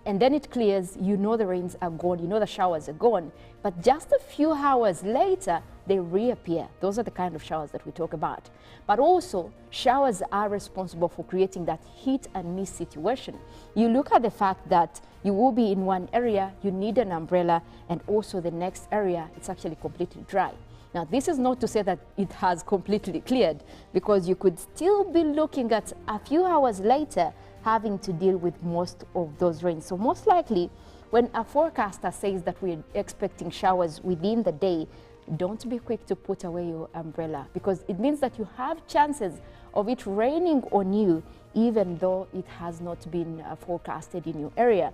and then it clears, you know the rains are gone, you know the showers are gone. But just a few hours later, they reappear. Those are the kind of showers that we talk about. But also, showers are responsible for creating that hit and miss situation. You look at the fact that you will be in one area, you need an umbrella, and also the next area, it's actually completely dry. Now, this is not to say that it has completely cleared, because you could still be looking at a few hours later having to deal with most of those rains. So most likely, when a forecaster says that we're expecting showers within the day, don't be quick to put away your umbrella, because it means that you have chances of it raining on you, even though it has not been forecasted in your area.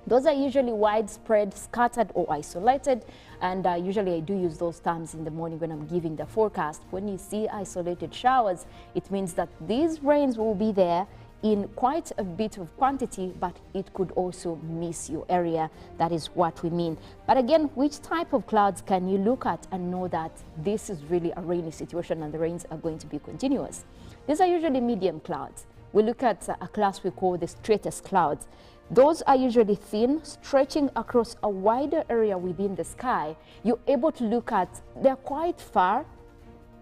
Those are usually widespread, scattered or isolated, and usually I do use those terms in the morning when I'm giving the forecast. When you see isolated showers, it means that these rains will be there in quite a bit of quantity, but it could also miss your area. That is what we mean. But again, which type of clouds can you look at and know that this is really a rainy situation and the rains are going to be continuous? These are usually medium clouds. We look at a class we call the stratus clouds. Those are usually thin, stretching across a wider area within the sky. You're able to look at, they're quite far,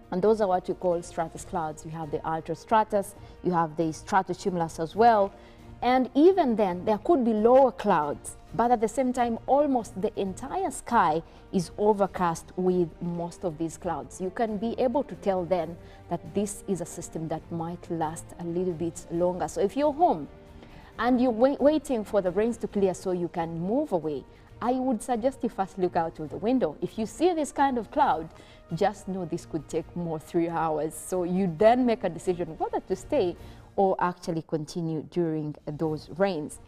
and those are what we call stratus clouds. You have the altostratus, you have the stratocumulus as well. And even then, there could be lower clouds, but at the same time, almost the entire sky is overcast with most of these clouds. You can be able to tell then that this is a system that might last a little bit longer. So if you're home and you're waiting for the rains to clear so you can move away, I would suggest you first look out of the window. If you see this kind of cloud, just know this could take more 3 hours. So you then make a decision whether to stay or actually continue during those rains.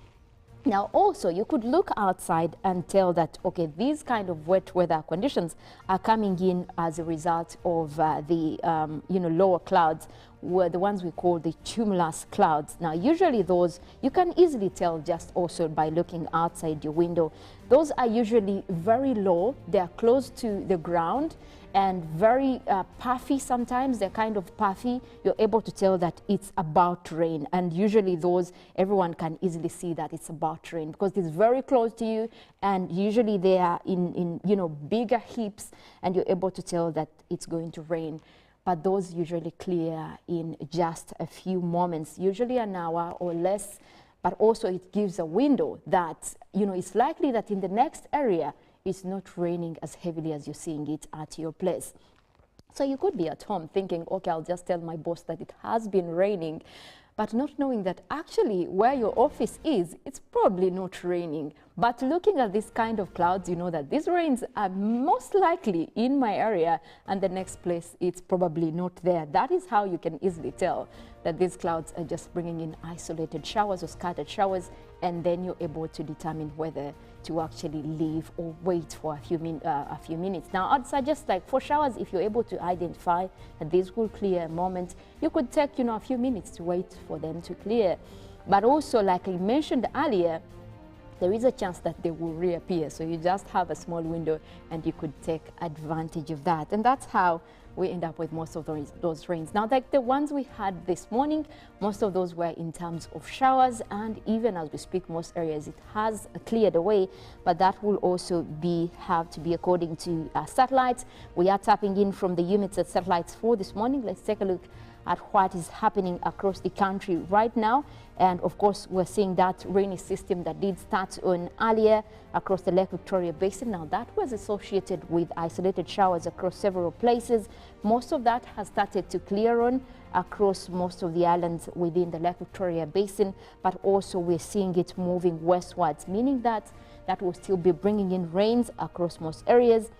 Now also, you could look outside and tell that, okay, these kind of wet weather conditions are coming in as a result of the lower clouds, were the ones we call the cumulus clouds. Now, usually those, you can easily tell just also by looking outside your window. Those are usually very low, they are close to the ground, and very puffy sometimes. They're kind of puffy. You're able to tell that it's about to rain. And usually those, everyone can easily see that it's about to rain because it's very close to you, and usually they are in bigger heaps, and you're able to tell that it's going to rain. But those usually clear in just a few moments, usually an hour or less. But also it gives a window that, it's likely that in the next area, it's not raining as heavily as you're seeing it at your place. So you could be at home thinking, okay, I'll just tell my boss that it has been raining, but not knowing that actually where your office is, it's probably not raining. But looking at this kind of clouds, you know that these rains are most likely in my area, and the next place it's probably not there. That is how you can easily tell that these clouds are just bringing in isolated showers or scattered showers, and then you're able to determine whether to actually leave or wait for a few minutes. Now, I'd suggest, like for showers, if you're able to identify that these will clear a moment, you could take, a few minutes to wait for them to clear. But also, like I mentioned earlier, there is a chance that they will reappear. So you just have a small window and you could take advantage of that. And that's how we end up with most of those rains. Now, like the ones we had this morning, most of those were in terms of showers, and even as we speak, most areas it has cleared away, but that will also have to be according to satellites. We are tapping in from the EUMETSAT satellites for this morning. Let's take a look at what is happening across the country right now. And of course, we're seeing that rainy system that did start on earlier across the Lake Victoria Basin. Now, that was associated with isolated showers across several places. Most of that has started to clear on across most of the islands within the Lake Victoria Basin, but also we're seeing it moving westwards, meaning that that will still be bringing in rains across most areas.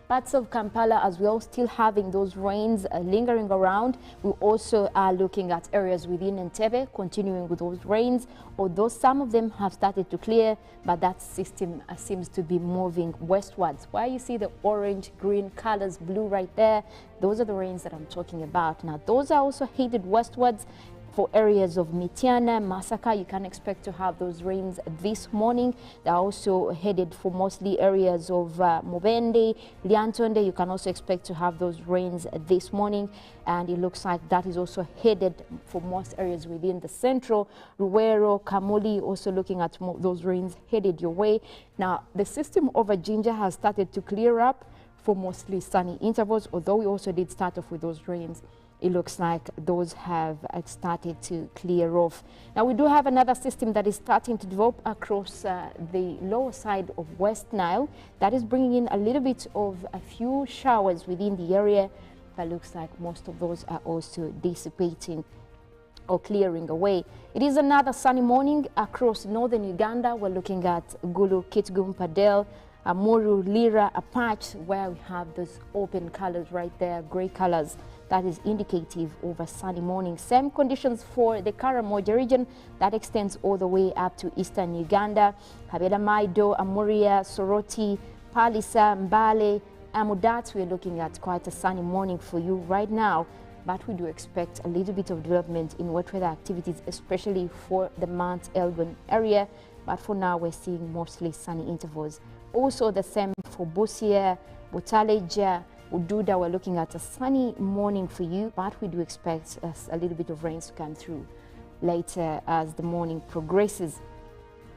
Parts of Kampala as well, still having those rains lingering around. We also are looking at areas within Entebbe continuing with those rains, although some of them have started to clear, but that system seems to be moving westwards. Where you see the orange, green colors, blue right there, those are the rains that I'm talking about. Now, those are also headed westwards. For areas of Mitiana, Masaka, you can expect to have those rains this morning. They're also headed for mostly areas of Mubende, Liantonde. You can also expect to have those rains this morning. And it looks like that is also headed for most areas within the central. Ruwero, Kamuli, also looking at those rains headed your way. Now, the system over Jinja has started to clear up for mostly sunny intervals, although we also did start off with those rains. It looks like those have started to clear off. Now, we do have another system that is starting to develop across the lower side of West Nile. That is bringing in a little bit of a few showers within the area, but looks like most of those are also dissipating or clearing away. It is another sunny morning across northern Uganda. We're looking at Gulu, Kitgum, Padel, Amuru, Lira, Apache, where we have those open colors right there, gray colors. That is indicative of a sunny morning. Same conditions for the Karamoja region. That extends all the way up to eastern Uganda. Kabela Maido, Amuria, Soroti, Palisa, Mbale, Amudat. We're looking at quite a sunny morning for you right now. But we do expect a little bit of development in wet weather activities, especially for the Mount Elgon area. But for now, we're seeing mostly sunny intervals. Also the same for Busia, Butaleja, Ududa. We're looking at a sunny morning for you, but we do expect a little bit of rains to come through later as the morning progresses.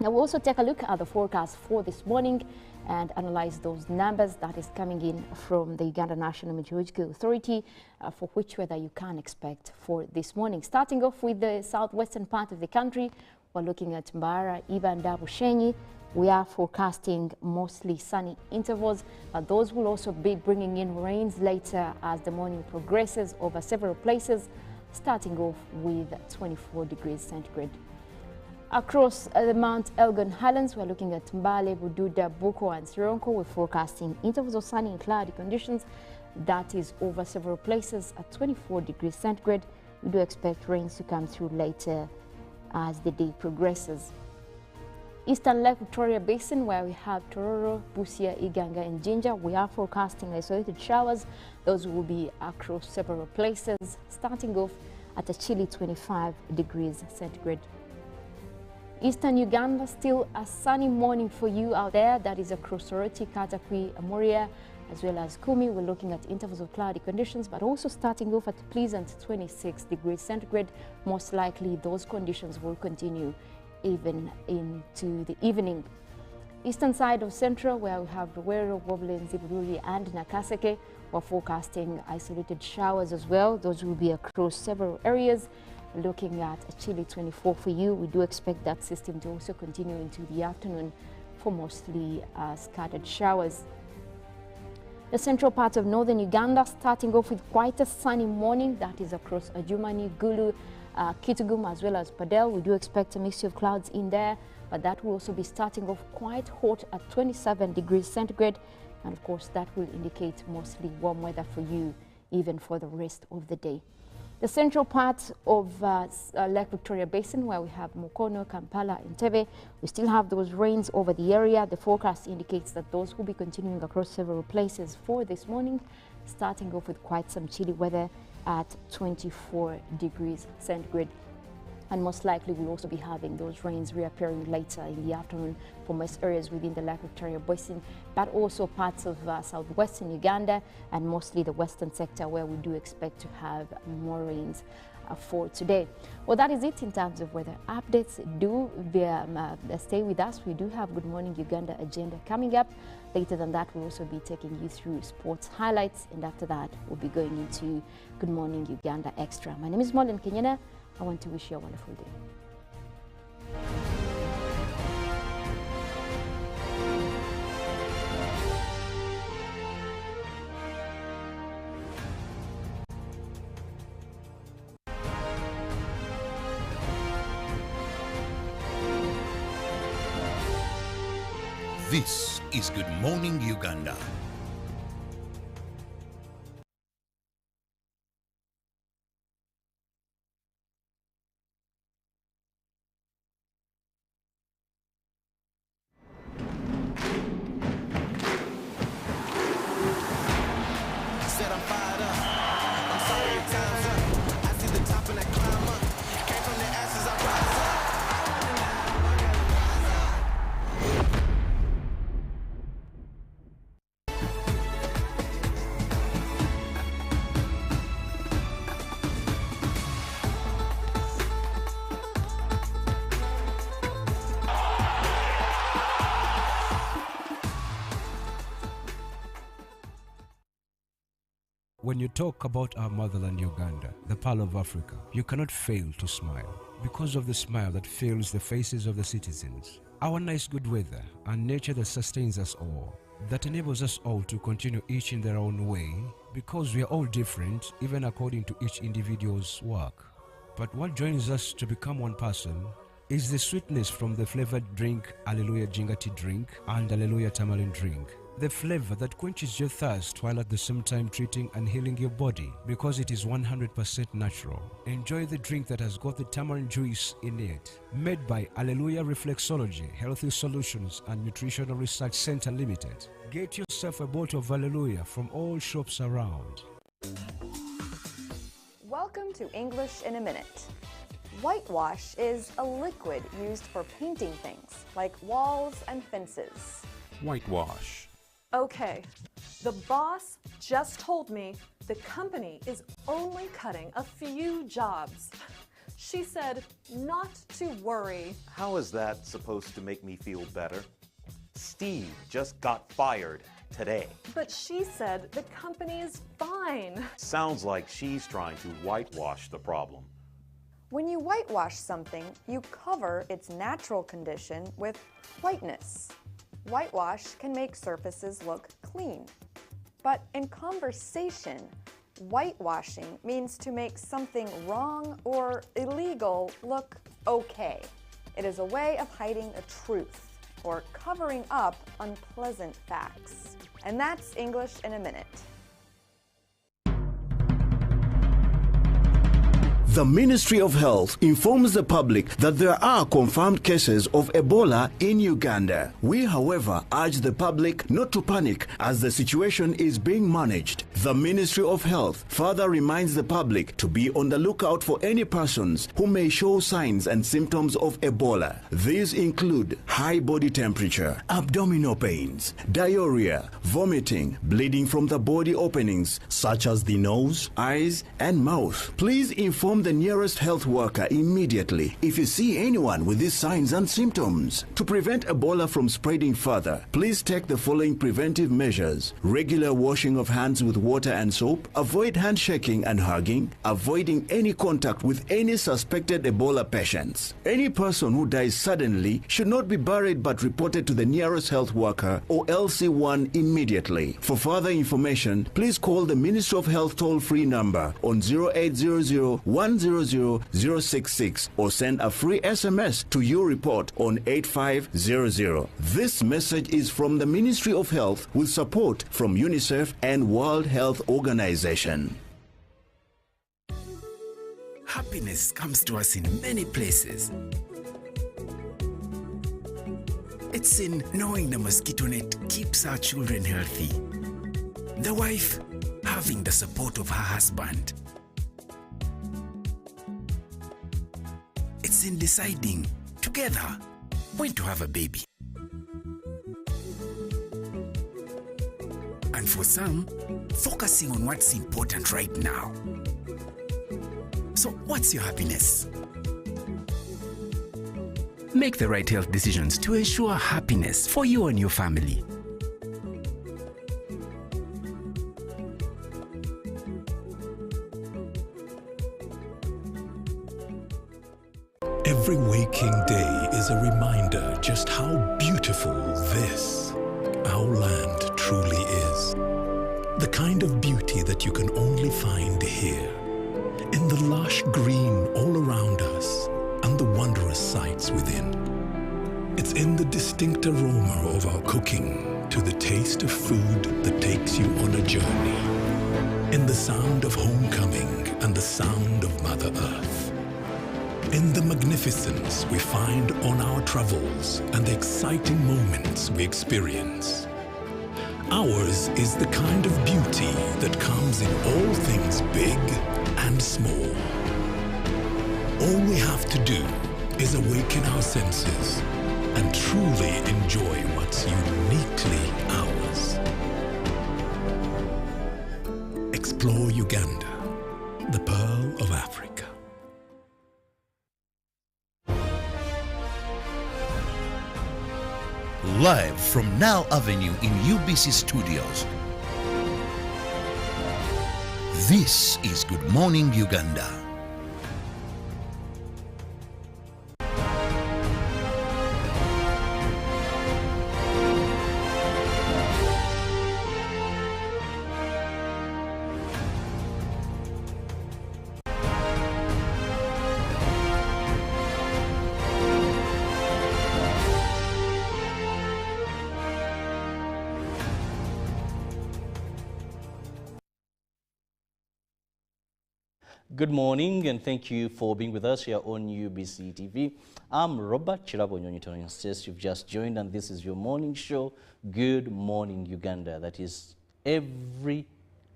Now we'll also take a look at the forecast for this morning and analyze those numbers that is coming in from the Uganda National Meteorological Authority for which weather you can expect for this morning. Starting off with the southwestern part of the country, we're looking at Mbara, Ibanda, Bushenyi. We are forecasting mostly sunny intervals, but those will also be bringing in rains later as the morning progresses over several places, starting off with 24 degrees centigrade. Across the Mount Elgon Highlands, we're looking at Mbale, Bududa, Buko, and Sironko. We're forecasting intervals of sunny and cloudy conditions. That is over several places at 24 degrees centigrade. We do expect rains to come through later as the day progresses. Eastern Lake Victoria Basin, where we have Tororo, Busia, Iganga, and Jinja, we are forecasting isolated showers. Those will be across several places, starting off at a chilly 25 degrees centigrade. Eastern Uganda, still a sunny morning for you out there. That is across Soroti, Katakwi, Amuria, as well as Kumi. We're looking at intervals of cloudy conditions, but also starting off at pleasant 26 degrees centigrade. Most likely those conditions will continue even into the evening. Eastern side of Central, where we have Ruwero, Wobblen, Zibururi, and Nakaseke, we're forecasting isolated showers as well. Those will be across several areas. Looking at a chilly 24 for you. We do expect that system to also continue into the afternoon for mostly scattered showers. The central part of northern Uganda, starting off with quite a sunny morning. That is across Adjumani, Gulu, Kitgum, as well as Padel. We do expect a mixture of clouds in there, but that will also be starting off quite hot at 27 degrees centigrade. And of course, that will indicate mostly warm weather for you, even for the rest of the day. The central part of Lake Victoria Basin, where we have Mukono, Kampala, and Entebbe, we still have those rains over the area. The forecast indicates that those will be continuing across several places for this morning, starting off with quite some chilly weather at 24 degrees centigrade. And most likely we'll also be having those rains reappearing later in the afternoon for most areas within the Lake Victoria Basin, but also parts of southwestern Uganda and mostly the western sector, where we do expect to have more rains for today. Well, that is it in terms of weather updates. Do stay with us. We do have Good Morning Uganda agenda coming up. Later than that, we'll also be taking you through sports highlights, and after that, we'll be going into Good Morning Uganda Extra. My name is Mollen, Kenyena. I want to wish you a wonderful day. This is Good Morning Uganda. Said I'm fired up. I'm sorry, time's up. I see the top and I climb up. When you talk about our motherland Uganda, the pearl of Africa, you cannot fail to smile because of the smile that fills the faces of the citizens. Our nice good weather and nature that sustains us all, that enables us all to continue each in their own way, because we are all different, even according to each individual's work. But what joins us to become one person is the sweetness from the flavored drink Alleluia Jingati drink and Alleluia Tamarind drink. The flavor that quenches your thirst while at the same time treating and healing your body because it is 100% natural. Enjoy the drink that has got the tamarind juice in it. Made by Alleluia Reflexology, Healthy Solutions and Nutritional Research Center Limited. Get yourself a bottle of Alleluia from all shops around. Welcome to English in a Minute. Whitewash is a liquid used for painting things like walls and fences. Whitewash. Okay, the boss just told me the company is only cutting a few jobs. She said not to worry. How is that supposed to make me feel better? Steve just got fired today. But she said the company is fine. Sounds like she's trying to whitewash the problem. When you whitewash something, you cover its natural condition with whiteness. Whitewash can make surfaces look clean. But in conversation, whitewashing means to make something wrong or illegal look okay. It is a way of hiding a truth or covering up unpleasant facts. And that's English in a Minute. The Ministry of Health informs the public that there are confirmed cases of Ebola in Uganda. We, however, urge the public not to panic as the situation is being managed. The Ministry of Health further reminds the public to be on the lookout for any persons who may show signs and symptoms of Ebola. These include high body temperature, abdominal pains, diarrhea, vomiting, bleeding from the body openings such as the nose, eyes, and mouth. Please inform the nearest health worker immediately if you see anyone with these signs and symptoms. To prevent Ebola from spreading further, please take the following preventive measures: regular washing of hands with water and soap, avoid handshaking and hugging, avoiding any contact with any suspected Ebola patients. Any person who dies suddenly should not be buried but reported to the nearest health worker or LC1 immediately. For further information, please call the Ministry of Health toll-free number on 0800 100-066 or send a free SMS to your report on 8500. This message is from the Ministry of Health with support from UNICEF and World Health Organization. Happiness comes to us in many places. It's in knowing the mosquito net keeps our children healthy. The wife having the support of her husband. It's in deciding together when to have a baby. And for some, focusing on what's important right now. So what's your happiness? Make the right health decisions to ensure happiness for you and your family. Every waking day is a reminder just how beautiful this, our land, truly is. The kind of beauty that you can only find here, in the lush green all around us and the wondrous sights within. It's in the distinct aroma of our cooking to the taste of food that takes you on a journey, in the sound of homecoming and the sound of Mother Earth. In the magnificence we find on our travels and the exciting moments we experience. Ours is the kind of beauty that comes in all things big and small. All we have to do is awaken our senses and truly enjoy what's uniquely ours. Explore Uganda, the Pearl of Africa. Live from Now Avenue in UBC Studios. This is Good Morning Uganda. Good morning and thank you for being with us here on UBC TV. I'm Robert Kirabo Nyonyintono. In case you've just joined, and this is your morning show, Good Morning Uganda. That is every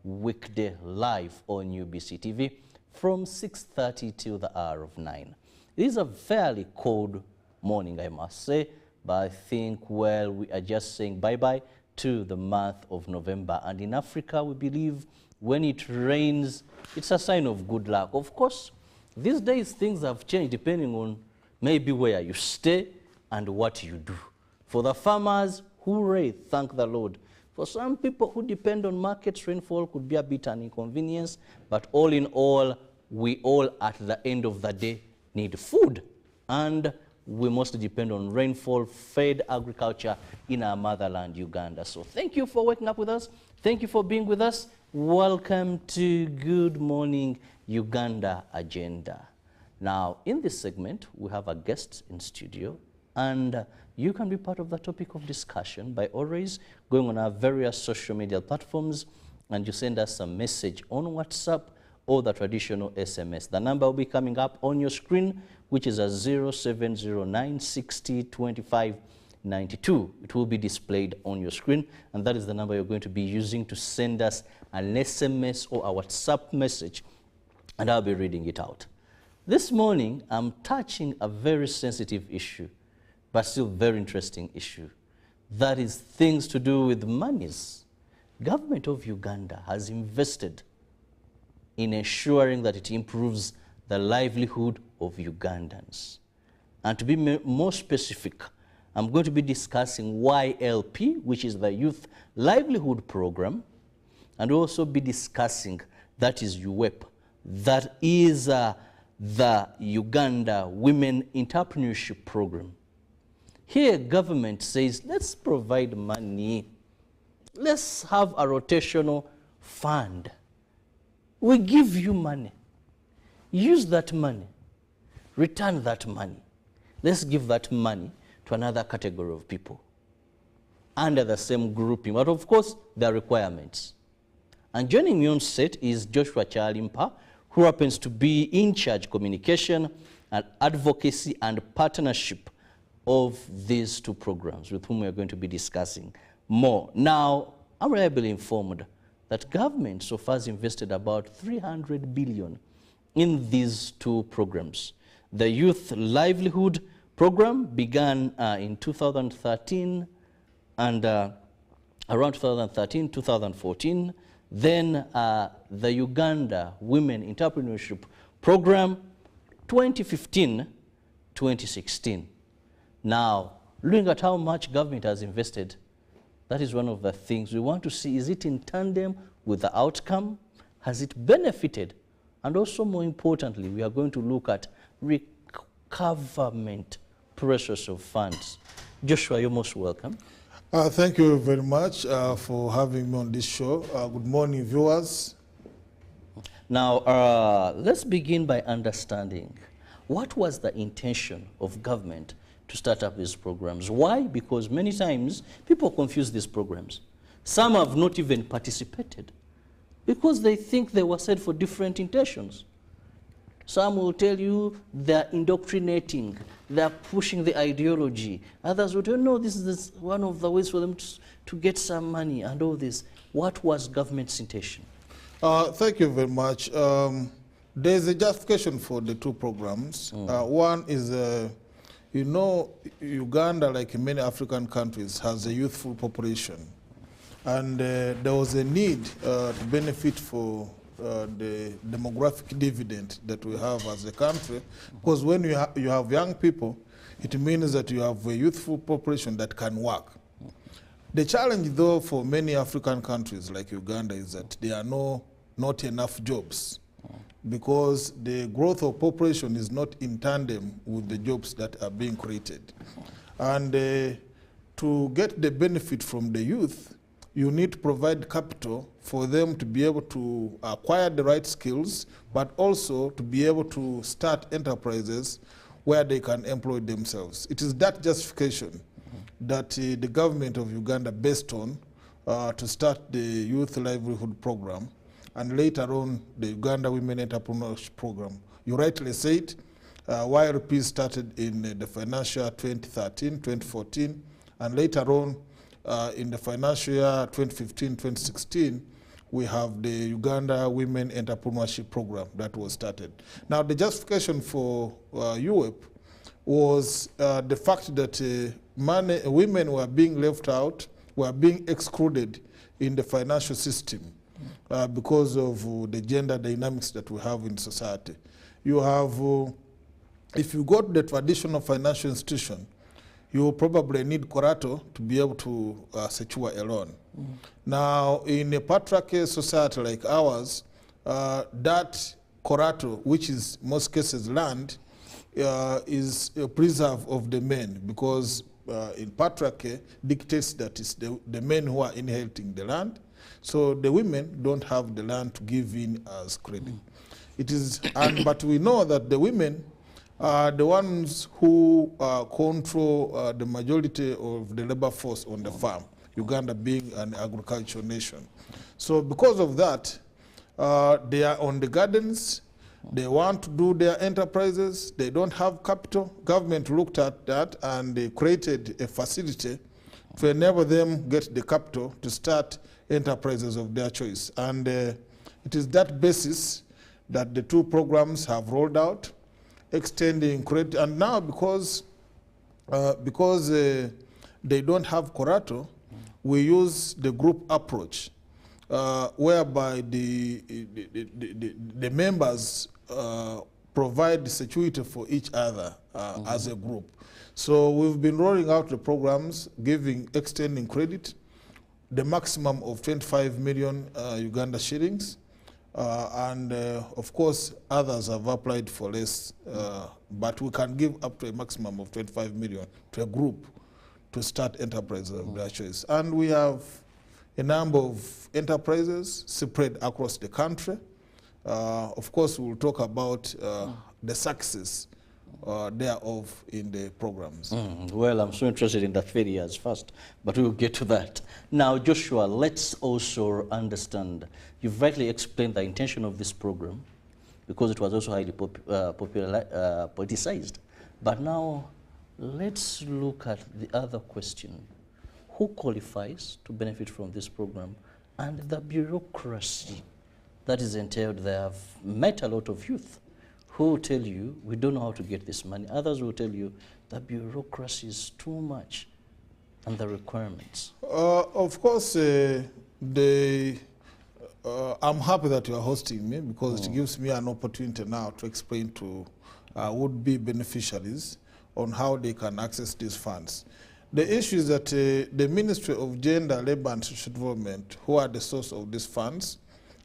weekday live on UBC TV from 6:30 till the hour of 9. It is a fairly cold morning, I must say, but I think, well, we are just saying bye-bye to the month of November. And in Africa, we believe when it rains, it's a sign of good luck. Of course, these days things have changed depending on maybe where you stay and what you do. For the farmers, hooray, thank the Lord. For some people who depend on markets, rainfall could be a bit an inconvenience, but all in all, we all at the end of the day need food. And we mostly depend on rainfall-fed agriculture in our motherland, Uganda. So thank you for waking up with us. Thank you for being with us. Welcome to Good Morning Uganda Agenda. Now, in this segment, we have a guest in studio, and you can be part of the topic of discussion by always going on our various social media platforms, and you send us a message on WhatsApp or the traditional SMS. The number will be coming up on your screen, which is a 0709 60 25 92. It will be displayed on your screen, and that is the number you're going to be using to send us an SMS or a WhatsApp message, and I'll be reading it out. This morning, I'm touching a very sensitive issue, but still very interesting issue. That is things to do with monies. Government of Uganda has invested in ensuring that it improves the livelihood of Ugandans. And to be more specific, I'm going to be discussing YLP, which is the Youth Livelihood Program, and also be discussing, that is UWEP, that is the Uganda Women Entrepreneurship Program. Here, government says, let's provide money. Let's have a rotational fund. We give you money. Use that money. Return that money. Let's give that money to another category of people under the same grouping. But of course, there are requirements. And joining me on set is Joshua Chalimpa, who happens to be in charge communication and advocacy and partnership of these two programs, with whom we are going to be discussing more. Now, I'm reliably informed that government so far has invested about 300 billion in these two programs. The Youth Livelihood Program began in 2013 and around 2013, 2014. Then the Uganda Women Entrepreneurship Program, 2015, 2016. Now, looking at how much government has invested, that is one of the things we want to see. Is it in tandem with the outcome? Has it benefited? And also, more importantly, we are going to look at recoverment process of funds. Joshua, you're most welcome. Thank you very much for having me on this show. Good morning, viewers. Now, let's begin by understanding what was the intention of government to start up these programs. Why? Because many times people confuse these programs. Some have not even participated because they think they were set for different intentions. Some will tell you they're indoctrinating, they're pushing the ideology. Others will tell you, no, this is one of the ways for them to get some money and all this. What was government's intention? Thank you very much. There's a justification for the two programs. One is, you know, Uganda, like in many African countries, has a youthful population. And there was a need to benefit for the demographic dividend that we have as a country, because when you have young people, it means that you have a youthful population that can work. The challenge, though, for many African countries like Uganda is that there are no not enough jobs, because the growth of population is not in tandem with the jobs that are being created. And to get the benefit from the youth, you need to provide capital for them to be able to acquire the right skills, but also to be able to start enterprises where they can employ themselves. It is that justification that the government of Uganda based on to start the Youth Livelihood Program, and later on the Uganda Women Entrepreneurship Program. You rightly said, YRP started in the financial 2013-2014, and later on in the financial year 2015-2016, we have the Uganda Women Entrepreneurship Program that was started. Now, the justification for UWEP was the fact that women were being left out, were being excluded in the financial system because of the gender dynamics that we have in society. You have, if you go to the traditional financial institution, you probably need collateral to be able to secure a loan. Now, in a patriarchal society like ours, that collateral, which is most cases land, is a preserve of the men, because in patriarchy dictates that it's the men who are inheriting the land, so the women don't have the land to give in as credit. It is, but we know that the women are the ones who control the majority of the labor force on the farm, Uganda being an agricultural nation. So because of that, they are on the gardens, they want to do their enterprises, they don't have capital. Government looked at that and they created a facility to enable them get the capital to start enterprises of their choice. And it is that basis that the two programs have rolled out, extending credit. And now because they don't have collateral, we use the group approach, whereby the members provide security for each other as a group. So we've been rolling out the programs, extending credit, the maximum of 25 million Uganda shillings, and of course others have applied for less, but we can give up to a maximum of 25 million to a group to start enterprises of their choice. And we have a number of enterprises spread across the country. Of course, we'll talk about the success thereof in the programs. Well, I'm so interested in the 3 years first, but we'll get to that. Now, Joshua, let's also understand, you've rightly explained the intention of this program, because it was also highly politicized. But now, let's look at the other question. Who qualifies to benefit from this program, and the bureaucracy that is entailed there? I've met a lot of youth who will tell you, we don't know how to get this money. Others will tell you, the bureaucracy is too much, and the requirements. Of course, I'm happy that you are hosting me, because it gives me an opportunity now to explain to would-be beneficiaries on how they can access these funds. The issue is that the Ministry of Gender, Labour and Social Development, who are the source of these funds,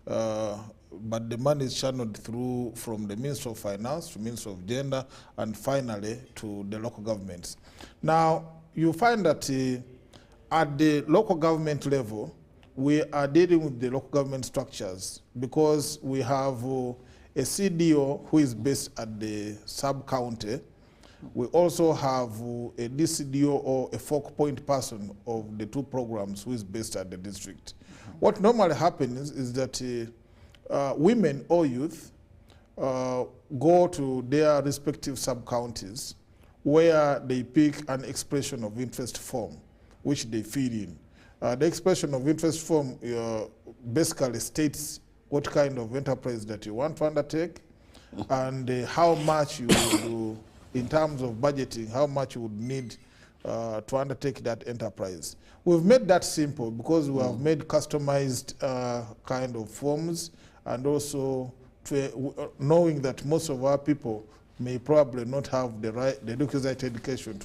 but the money is channeled through from the Ministry of Finance to Ministry of Gender, and finally to the local governments. Now, you find that at the local government level, we are dealing with the local government structures, because we have a CDO who is based at the sub-county. We also have a DCDO, or a focal point person of the two programs, who is based at the district. What normally happens is that women or youth go to their respective sub-counties, where they pick an expression of interest form, which they fill in. The expression of interest form basically states what kind of enterprise that you want to undertake, and how much you will, in terms of budgeting, how much you would need to undertake that enterprise. We've made that simple, because we have made customized kind of forms, and also knowing that most of our people may probably not have the requisite education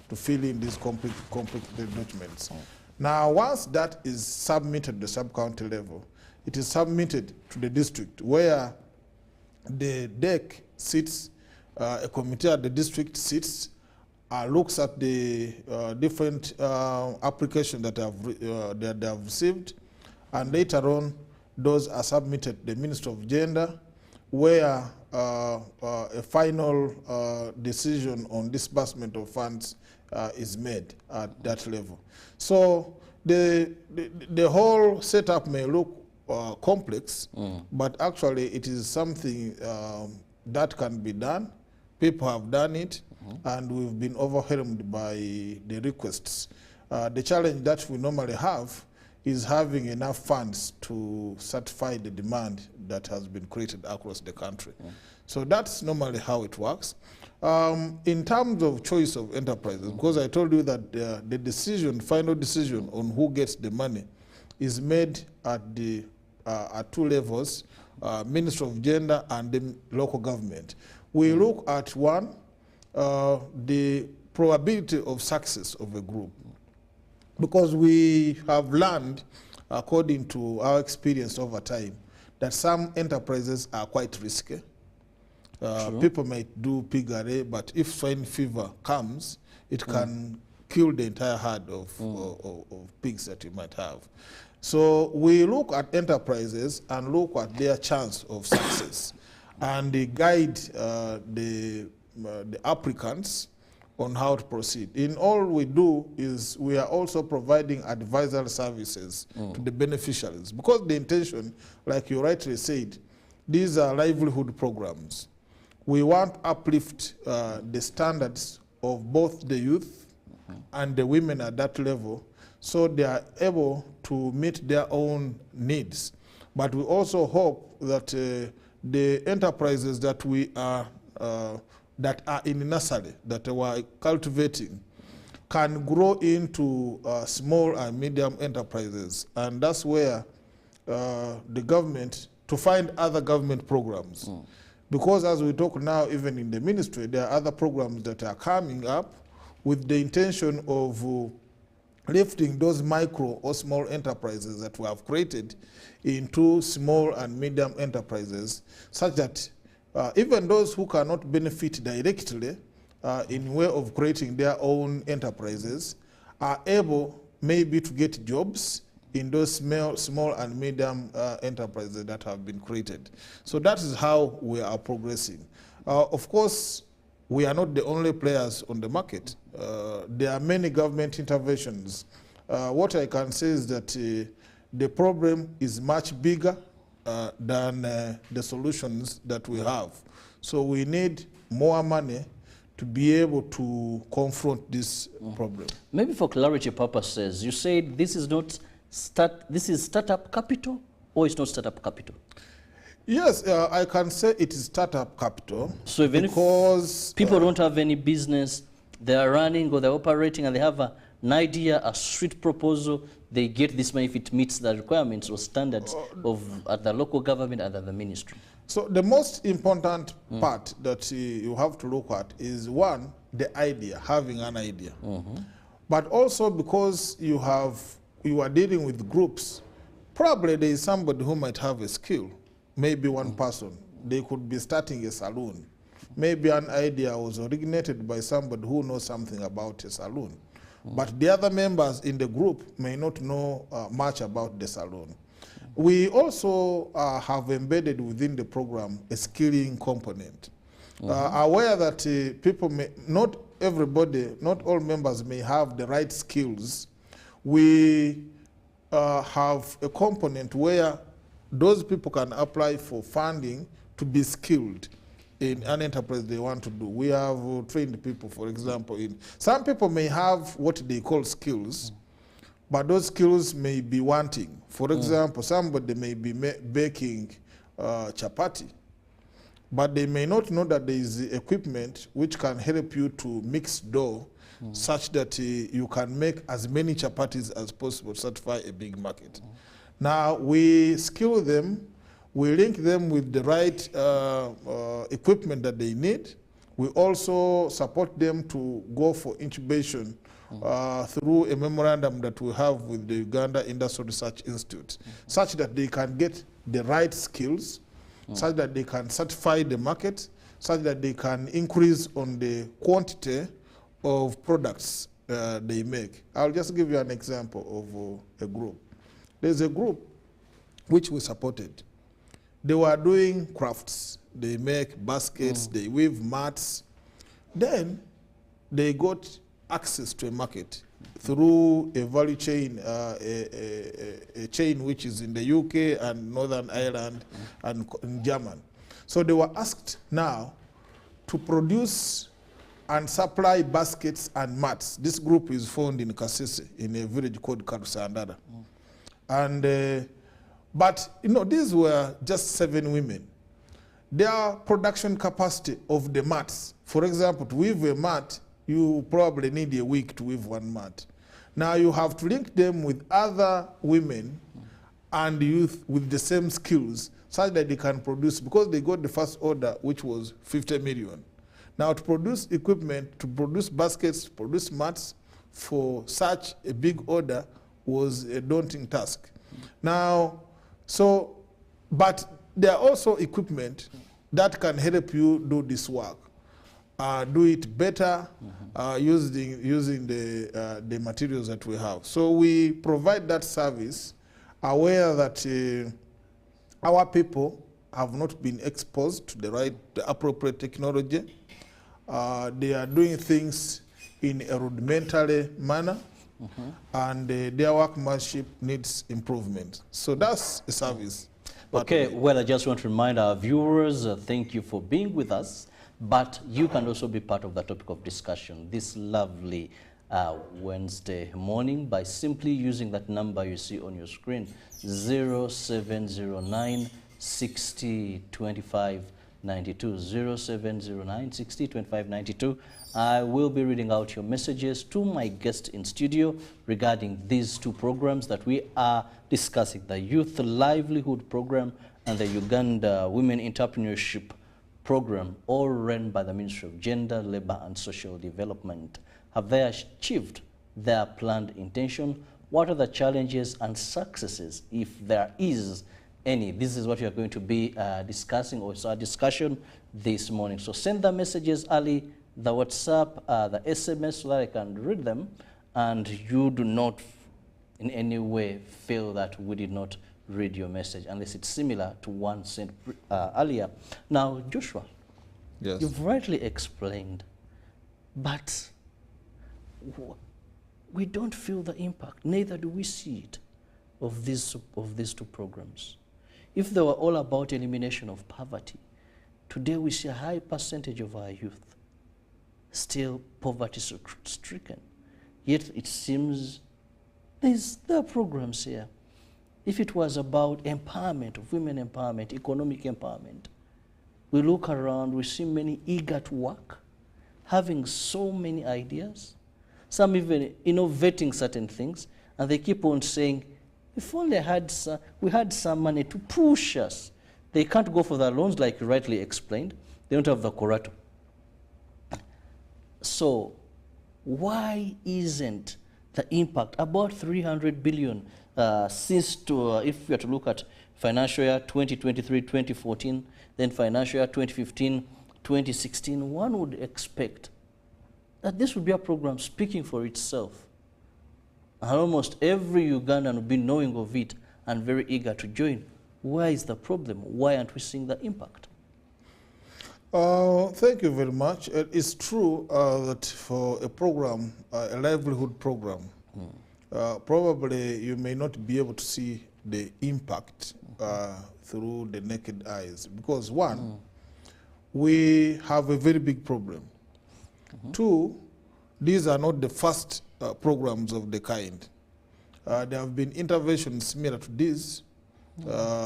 to fill in these complicated documents. Now, once that is submitted at the sub-county level, it is submitted to the district, where the DEC sits, a committee at the district sits, looks at the different applications that they have received, and later on, those are submitted to the Ministry of Gender, where a final decision on disbursement of funds is made at that level. So the whole setup may look complex, but actually it is something that can be done. People have done it, and we've been overwhelmed by the requests. The challenge that we normally have is having enough funds to satisfy the demand that has been created across the country. So that's normally how it works. In terms of choice of enterprises, because I told you that the decision, final decision on who gets the money is made at the at two levels, Ministry of Gender and the local government. We look at one, the probability of success of a group, because we have learned, according to our experience over time, that some enterprises are quite risky. People might do piggery, but if swine fever comes, it can kill the entire herd of pigs that you might have. So we look at enterprises and look at their chance of success, and they guide the applicants on how to proceed. In all we do is we are also providing advisory services to the beneficiaries, because the intention, like you rightly said, these are livelihood programs. We want to uplift the standards of both the youth and the women at that level, so they are able to meet their own needs. But we also hope that the enterprises that we are that are in nursery, that we are cultivating, can grow into small and medium enterprises. And that's where the government, to find other government programs. Because as we talk now, even in the ministry, there are other programs that are coming up with the intention of lifting those micro or small enterprises that we have created into small and medium enterprises, such that even those who cannot benefit directly in way of creating their own enterprises are able maybe to get jobs in those small and medium enterprises that have been created. So that is how we are progressing. Of course, we are not the only players on the market. There are many government interventions. What I can say is that the problem is much bigger than the solutions that we have. So we need more money to be able to confront this problem. Maybe for clarity purposes, you said this is not this is startup capital, or it's not startup capital? Yes, I can say it is startup capital. So even if people don't have any business, they are running or they're operating and they have an idea, a sweet proposal, they get this money if it meets the requirements or standards of at the local government and at the ministry. So the most important part that you have to look at is, one, the idea, having an idea. But also because you are dealing with groups, probably there is somebody who might have a skill. Maybe one person, they could be starting a saloon. Maybe an idea was originated by somebody who knows something about a saloon. But the other members in the group may not know much about the saloon. We also have embedded within the program a skilling component. Aware that people may, not everybody, not all members may have the right skills. We have a component where those people can apply for funding to be skilled in an enterprise they want to do. We have trained people, for example. Some people may have what they call skills, but those skills may be wanting. For example, somebody may be baking chapati, but they may not know that there is equipment which can help you to mix dough such that you can make as many chapatis as possible to satisfy a big market. Now, we skill them, we link them with the right equipment that they need. We also support them to go for incubation through a memorandum that we have with the Uganda Industry Research Institute, such that they can get the right skills, such that they can certify the market, such that they can increase on the quantity of products they make. I'll just give you an example of a group. There's a group which we supported. They were doing crafts. They make baskets, they weave mats. Then they got access to a market through a value chain, a chain which is in the UK and Northern Ireland and in Germany. So they were asked now to produce and supply baskets and mats. This group is found in Kasese, in a village called Karusandara. And, but you know, these were just 7 women. Their production capacity of the mats, for example, to weave a mat, you probably need a week to weave 1 mat. Now you have to link them with other women and youth with the same skills such that they can produce, because they got the first order, which was 50 million. Now to produce equipment, to produce baskets, to produce mats for such a big order was a daunting task. Now, so, but there are also equipment that can help you do this work. Do it better using the materials that we have. So we provide that service, aware that our people have not been exposed to the appropriate technology. They are doing things in a rudimentary manner, and their workmanship needs improvement. So that's a service. Okay, well, I just want to remind our viewers, thank you for being with us, but you can also be part of the topic of discussion this lovely Wednesday morning by simply using that number you see on your screen, 0709 60 25 92, 0709 60 25 92. I will be reading out your messages to my guest in studio regarding these 2 programs that we are discussing, the Youth Livelihood Program and the Uganda Women Entrepreneurship Program, all run by the Ministry of Gender, Labor and Social Development. Have they achieved their planned intention? What are the challenges and successes, if there is any? This is what we are going to be discussing, or it's our discussion this morning. So send the messages early, the WhatsApp, the SMS, so that I can read them, and you do not in any way feel that we did not read your message, unless it's similar to one sent earlier. Now, Joshua, yes, you've rightly explained, but we don't feel the impact, neither do we see it, of these 2 programs. If they were all about elimination of poverty, today we see a high percentage of our youth still poverty-stricken. Yet it seems there are programs here. If it was about empowerment, of women empowerment, economic empowerment, we look around, we see many eager to work, having so many ideas, some even innovating certain things, and they keep on saying, if only we had some money to push us. They can't go for the loans, like you rightly explained. They don't have the collateral. So why isn't the impact about 300 billion since if we are to look at financial year 2023-2014, then financial year 2015-2016, one would expect that this would be a program speaking for itself. And almost every Ugandan would be knowing of it and very eager to join. Why is the problem? Why aren't we seeing the impact? Thank you very much. It's true that for a program, a livelihood program, probably you may not be able to see the impact through the naked eyes. Because 1, we have a very big problem. 2, these are not the first programs of the kind. There have been interventions similar to this,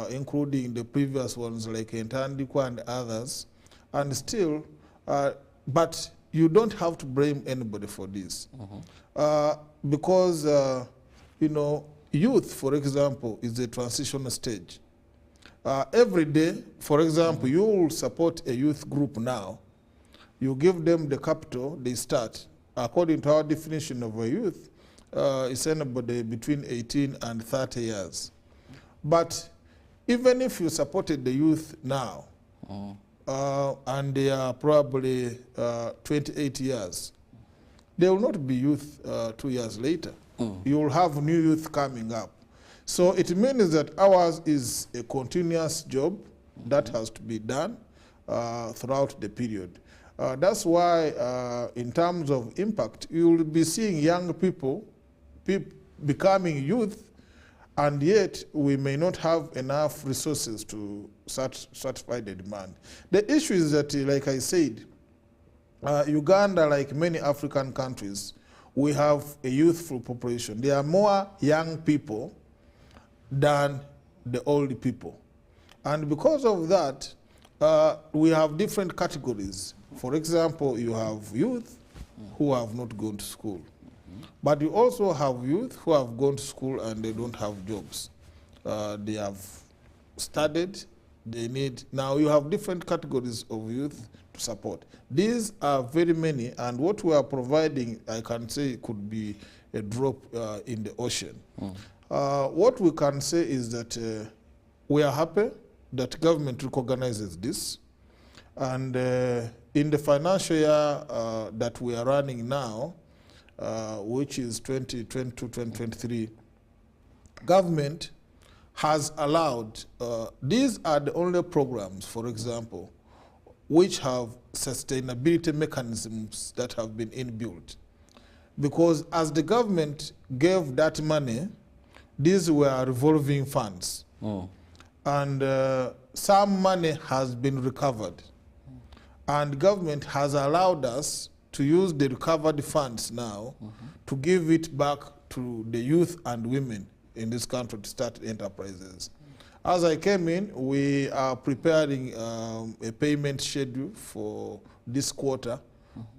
including the previous ones like Ntandikwa and others. And still, but you don't have to blame anybody for this. Because, you know, youth, for example, is a transitional stage. Every day, for example, you will support a youth group now. You give them the capital, they start. According to our definition of a youth, it's anybody between 18 and 30 years. But even if you supported the youth now, and they are probably 28 years, they will not be youth 2 years later. You will have new youth coming up. So it means that ours is a continuous job that has to be done throughout the period. That's why in terms of impact, you will be seeing young people becoming youth, and yet we may not have enough resources to satisfy the demand. The issue is that, like I said, Uganda, like many African countries, we have a youthful population. There are more young people than the old people. And because of that, we have different categories. For example, you have youth who have not gone to school. But you also have youth who have gone to school and they don't have jobs. They have studied, they need, now you have different categories of youth to support. These are very many, and what we are providing, I can say, could be a drop in the ocean. What we can say is that we are happy that government recognizes this, and in the financial year that we are running now, which is 2022-2023, government has allowed, these are the only programs, for example, which have sustainability mechanisms that have been inbuilt. Because as the government gave that money, these were revolving funds. And some money has been recovered. And government has allowed us to use the recovered funds now to give it back to the youth and women in this country to start enterprises. As I came in, we are preparing a payment schedule for this quarter.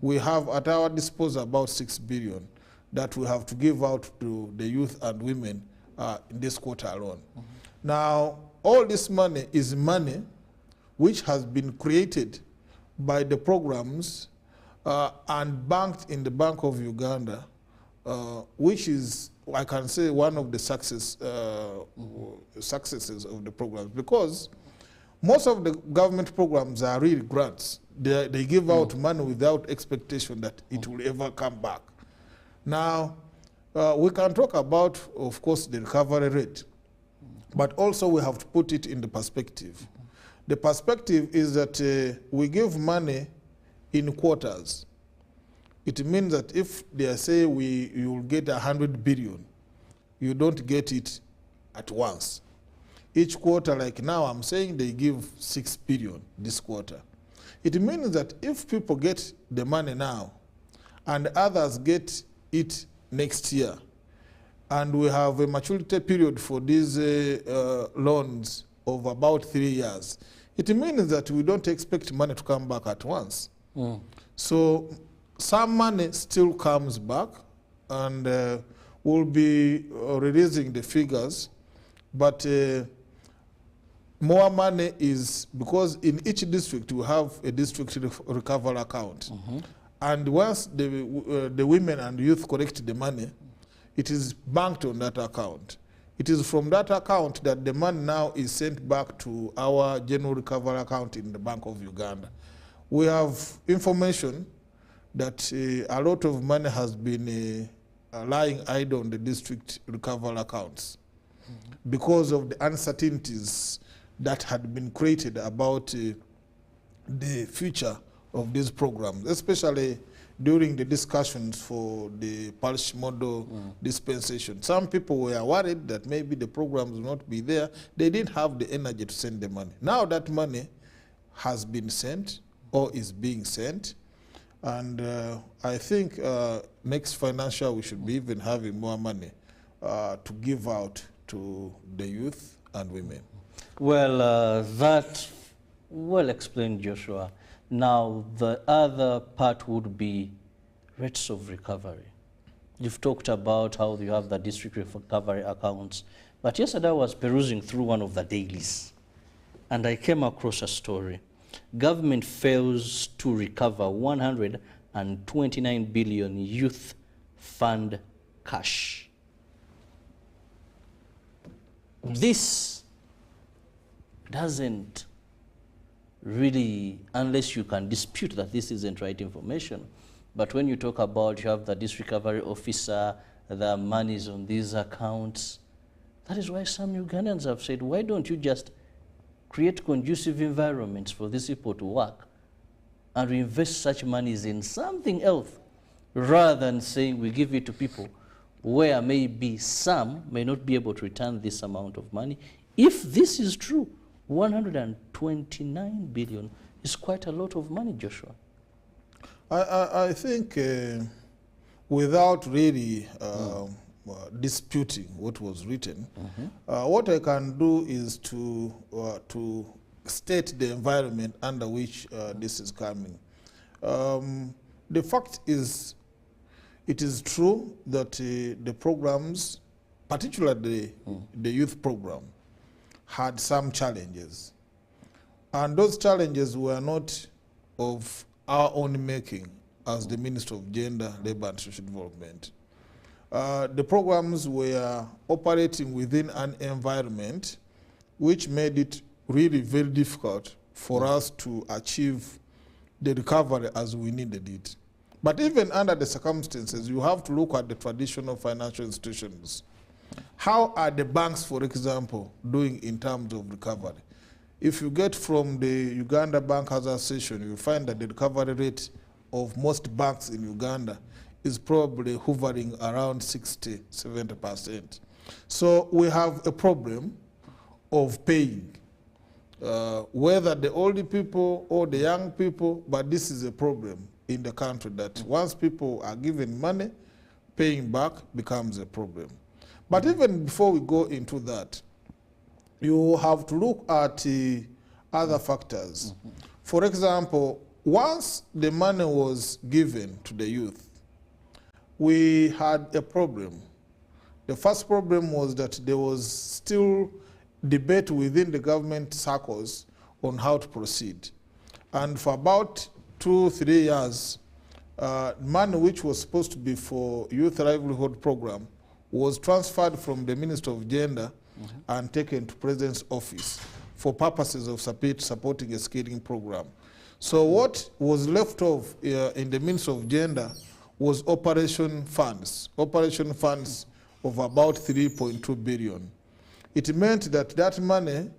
We have at our disposal about 6 billion that we have to give out to the youth and women in this quarter alone. Now, all this money is money which has been created by the programs and banked in the Bank of Uganda, which is, I can say, one of the successes of the programs, because most of the government programs are really grants. They give out money without expectation that it will ever come back. Now, we can talk about, of course, the recovery rate, but also we have to put it in the perspective. The perspective is that we give money in quarters. It means that if they say you will get 100 billion, you don't get it at once. Each quarter, like now, I'm saying they give 6 billion this quarter. It means that if people get the money now and others get it next year, and we have a maturity period for these loans of about 3 years, it means that we don't expect money to come back at once. So some money still comes back, and we'll be releasing the figures, but more money is, because in each district we have a district recovery account. And once the women and youth collect the money, it is banked on that account. It is from that account that the money now is sent back to our general recovery account in the Bank of Uganda. We have information that a lot of money has been lying idle on the district recovery accounts because of the uncertainties that had been created about the future of these programs, especially during the discussions for the parish model dispensation. Some people were worried that maybe the programs will not be there. They didn't have the energy to send the money. Now that money has been sent or is being sent, and I think next financial we should be even having more money to give out to the youth and women. Well, that's well explained, Joshua. Now, the other part would be rates of recovery. You've talked about how you have the district recovery accounts, but yesterday I was perusing through one of the dailies, and I came across a story government fails to recover 129 billion youth fund cash. This doesn't really, unless you can dispute that this isn't right information, but when you talk about you have the district recovery officer, the monies on these accounts, that is why some Ugandans have said, why don't you just create conducive environments for these people to work and reinvest such monies in something else rather than saying we give it to people where maybe some may not be able to return this amount of money. If this is true, 129 billion is quite a lot of money, Joshua. I think without really disputing what was written, what I can do is to state the environment under which this is coming. The fact is, it is true that the programs, particularly the youth program, had some challenges. And those challenges were not of our own making as the Minister of Gender, Labour and Social Development. The programs were operating within an environment which made it really very difficult for us to achieve the recovery as we needed it. But even under the circumstances, you have to look at the traditional financial institutions. How are the banks, for example, doing in terms of recovery? If you get from the Uganda Bank Association, you find that the recovery rate of most banks in Uganda is probably hovering around 60, 70%. So we have a problem of paying, whether the old people or the young people, but this is a problem in the country that once people are given money, paying back becomes a problem. But even before we go into that, you have to look at other factors. For example, once the money was given to the youth, we had a problem. The first problem was that there was still debate within the government circles on how to proceed. And for about 2-3 years, money which was supposed to be for youth livelihood program was transferred from the Minister of Gender and taken to President's office for purposes of supporting a skilling program. So what was left of in the Minister of Gender was operation funds of about 3.2 billion. It meant that that money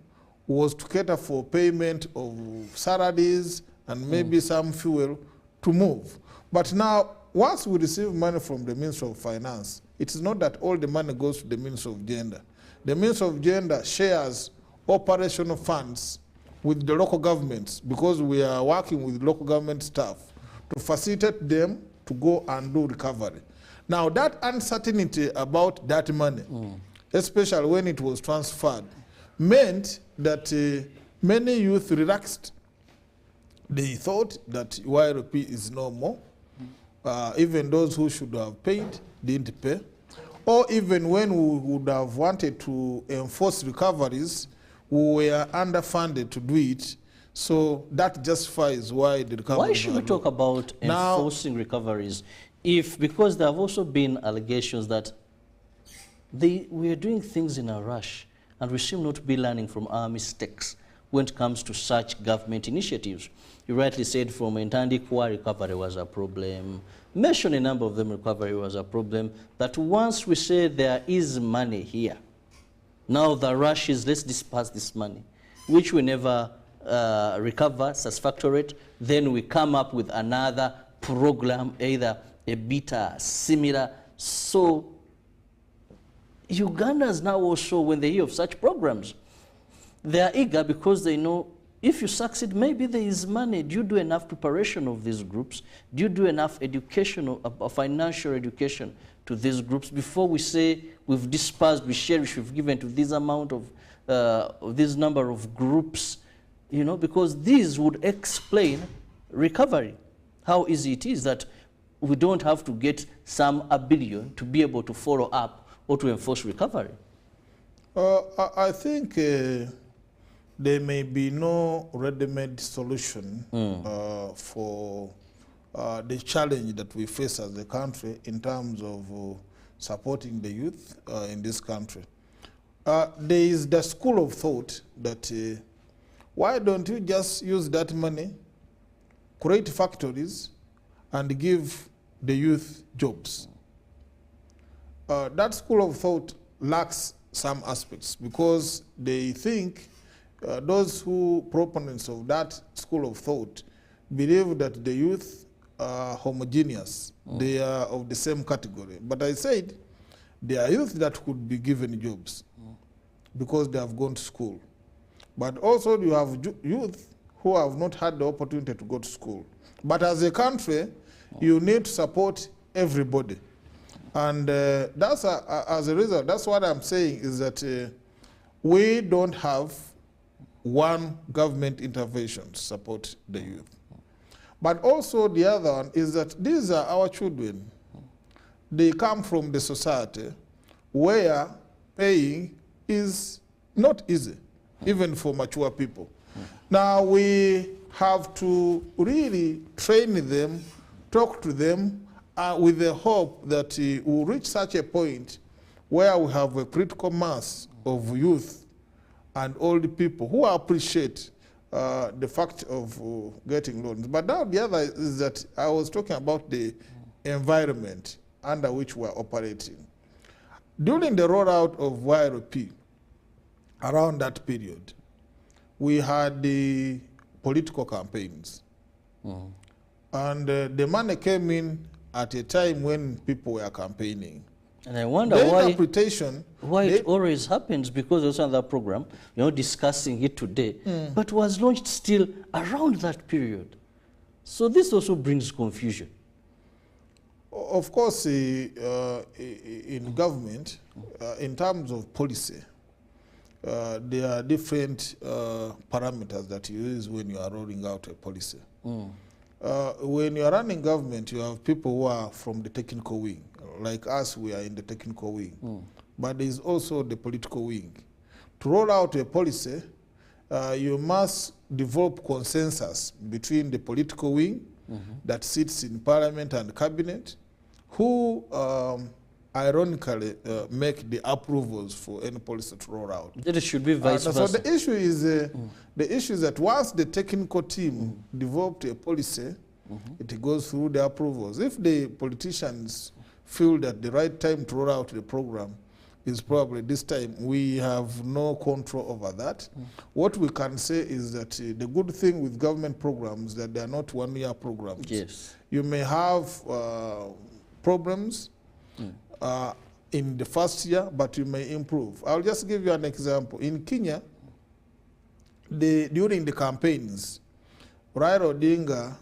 was to cater for payment of salaries and maybe some fuel to move. But now, once we receive money from the Minister of Finance, it is not that all the money goes to the Minister of Gender. The Minister of Gender shares operational funds with the local governments because we are working with local government staff to facilitate them to go and do recovery. Now, that uncertainty about that money, especially when it was transferred, meant that many youth relaxed. They thought that YRP is no more. Even those who should have paid didn't pay. Or even when we would have wanted to enforce recoveries, we were underfunded to do it. So that justifies why the recovery. Why should we talk about enforcing recoveries because there have also been allegations that we are doing things in a rush and we seem not to be learning from our mistakes when it comes to such government initiatives? You rightly said from Ntandikwa, recovery was a problem. Mention a number of them, recovery was a problem. That once we say there is money here, now the rush is let's disperse this money, which we never recover satisfactory. Then we come up with another program, either a bit similar. So Ugandans now also, when they hear of such programs, they are eager because they know if you succeed, maybe there is money. Do you do enough preparation of these groups? Do you do enough education, financial education to these groups before we say we've dispersed, we share, we've given to this amount of this number of groups, because these would explain recovery. How easy it is that we don't have to get a billion to be able to follow up or to enforce recovery. I think there may be no ready-made solution for the challenge that we face as a country in terms of supporting the youth in this country. There is the school of thought that why don't you just use that money, create factories, and give the youth jobs? That school of thought lacks some aspects because they think those who proponents of that school of thought believe that the youth are homogeneous. They are of the same category. But I said there are youth that could be given jobs because they have gone to school. But also you have youth who have not had the opportunity to go to school. But as a country, you need to support everybody. And that's as a result, that's what I'm saying is that we don't have one government intervention to support the youth. But also the other one is that these are our children. They come from the society where paying is not easy, even for mature people. Now we have to really train them, talk to them, with the hope that we'll reach such a point where we have a critical mass of youth and old people who appreciate the fact of getting loans. But now the other is that I was talking about the environment under which we're operating. During the rollout of YRP, around that period, we had the political campaigns. And the money came in at a time when people were campaigning. And I wonder why it always happens, because also another program, discussing it today, but was launched still around that period. So this also brings confusion. Of course, in government, in terms of policy, there are different parameters that you use when you are rolling out a policy. When you are running government, you have people who are from the technical wing. Like us, we are in the technical wing. But there is also the political wing. To roll out a policy, you must develop consensus between the political wing that sits in parliament and cabinet, who ironically make the approvals for any policy to roll out. It should be vice versa. So the issue is that once the technical team developed a policy, it goes through the approvals. If the politicians feel that the right time to roll out the program is probably this time, we have no control over that. What we can say is that the good thing with government programs that they are not one-year programs. Yes. You may have problems in the first year, but you may improve. I'll just give you an example. In Kenya, during the campaigns, Raila Odinga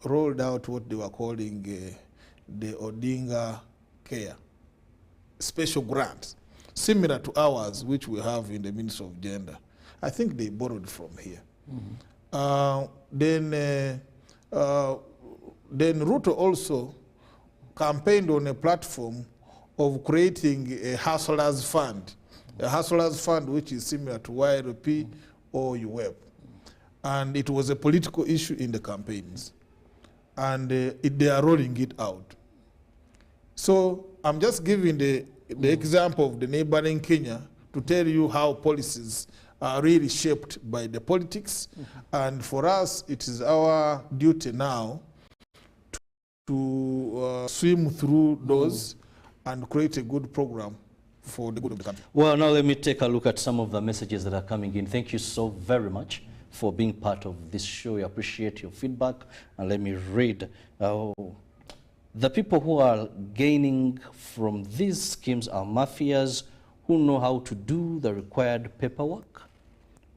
rolled out what they were calling the Odinga Care special grants, similar to ours, which we have in the Ministry of Gender. I think they borrowed from here. Then Ruto also campaigned on a platform of creating a hustlers fund which is similar to YRP or UWEP. And it was a political issue in the campaigns. And they are rolling it out. So I'm just giving the example of the neighboring Kenya to tell you how policies are really shaped by the politics. And for us, it is our duty now to swim through those and create a good program for the good of the country. Well, now let me take a look at some of the messages that are coming in. Thank you so very much for being part of this show. We appreciate your feedback. And let me read. The people who are gaining from these schemes are mafias who know how to do the required paperwork.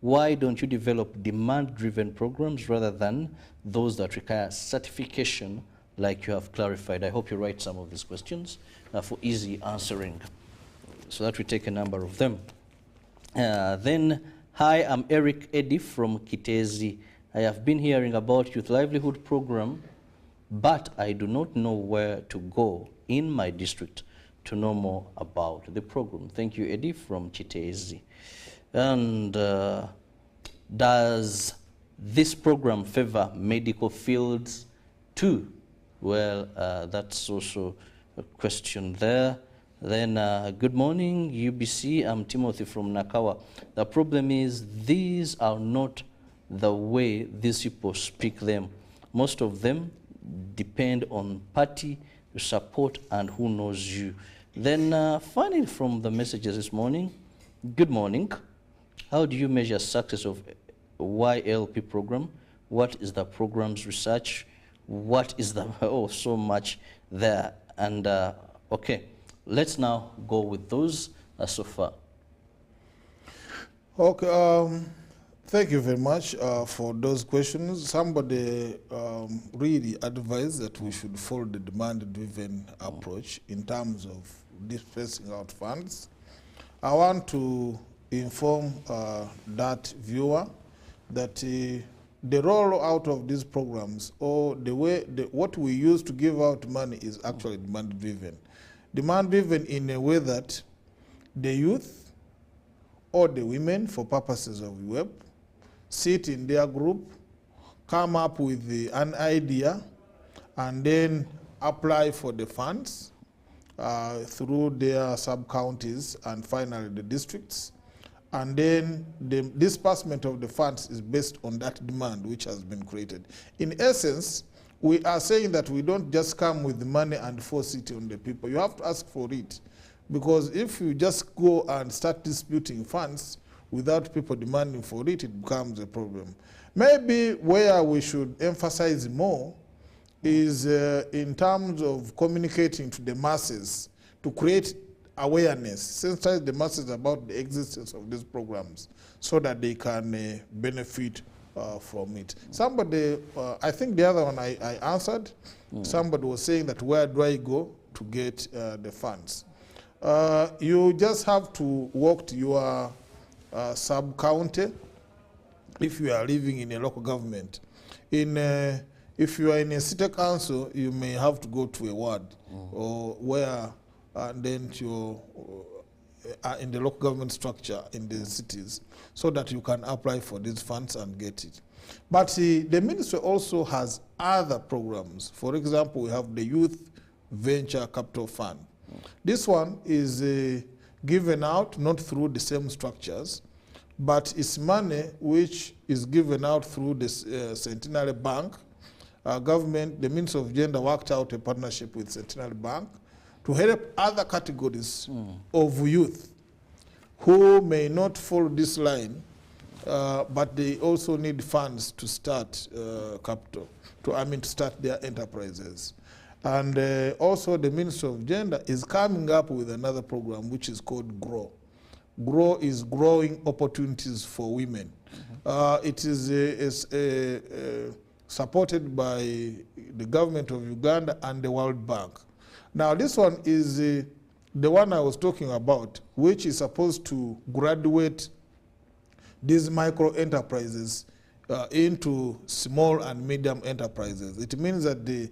Why don't you develop demand-driven programs rather than those that require certification like you have clarified? I hope you write some of these questions for easy answering so that we take a number of them. Then, hi, I'm Eric Eddy from Kitezi. I have been hearing about Youth Livelihood Program, but I do not know where to go in my district to know more about the program. Thank you, Eddie, from Chitezi. And Does this program favor medical fields too? Well, that's also a question there. Then, good morning, UBC. I'm Timothy from Nakawa. The problem is these are not the way these people speak them. Most of them depend on party support and who knows you. Then, finally, from the messages this morning, good morning. How do you measure success of YLP program? What is the program's research? What is the, oh, so much there. And, okay. Let's now go with those so far. Okay, thank you very much for those questions. Somebody really advised that we should follow the demand-driven approach in terms of dispensing out funds. I want to inform that viewer that the rollout of these programs or the way what we use to give out money is actually demand-driven. Demand-driven in a way that the youth or the women, for purposes of web, sit in their group, come up with an idea, and then apply for the funds through their sub-counties and finally the districts. And then the disbursement of the funds is based on that demand which has been created. In essence, we are saying that we don't just come with the money and force it on the people. You have to ask for it. Because if you just go and start disputing funds without people demanding for it, it becomes a problem. Maybe where we should emphasize more is in terms of communicating to the masses to create awareness, sensitize the masses about the existence of these programs so that they can benefit from it. Somebody, I think the other one I answered, somebody was saying that where do I go to get the funds? You just have to walk to your sub-county if you are living in a local government. If you are in a city council, you may have to go to a ward or where and then you in the local government structure in the cities so that you can apply for these funds and get it. But the ministry also has other programs. For example, we have the Youth Venture Capital Fund. This one is given out not through the same structures, but it's money which is given out through the Centenary Bank. Government, the Ministry of Gender worked out a partnership with Centenary Bank to help other categories of youth who may not follow this line, but they also need funds to start capital, to start their enterprises. And also the Ministry of Gender is coming up with another program which is called GROW. GROW is Growing Opportunities for Women. It is supported by the government of Uganda and the World Bank. Now this one is the one I was talking about, which is supposed to graduate these micro enterprises into small and medium enterprises. It means that the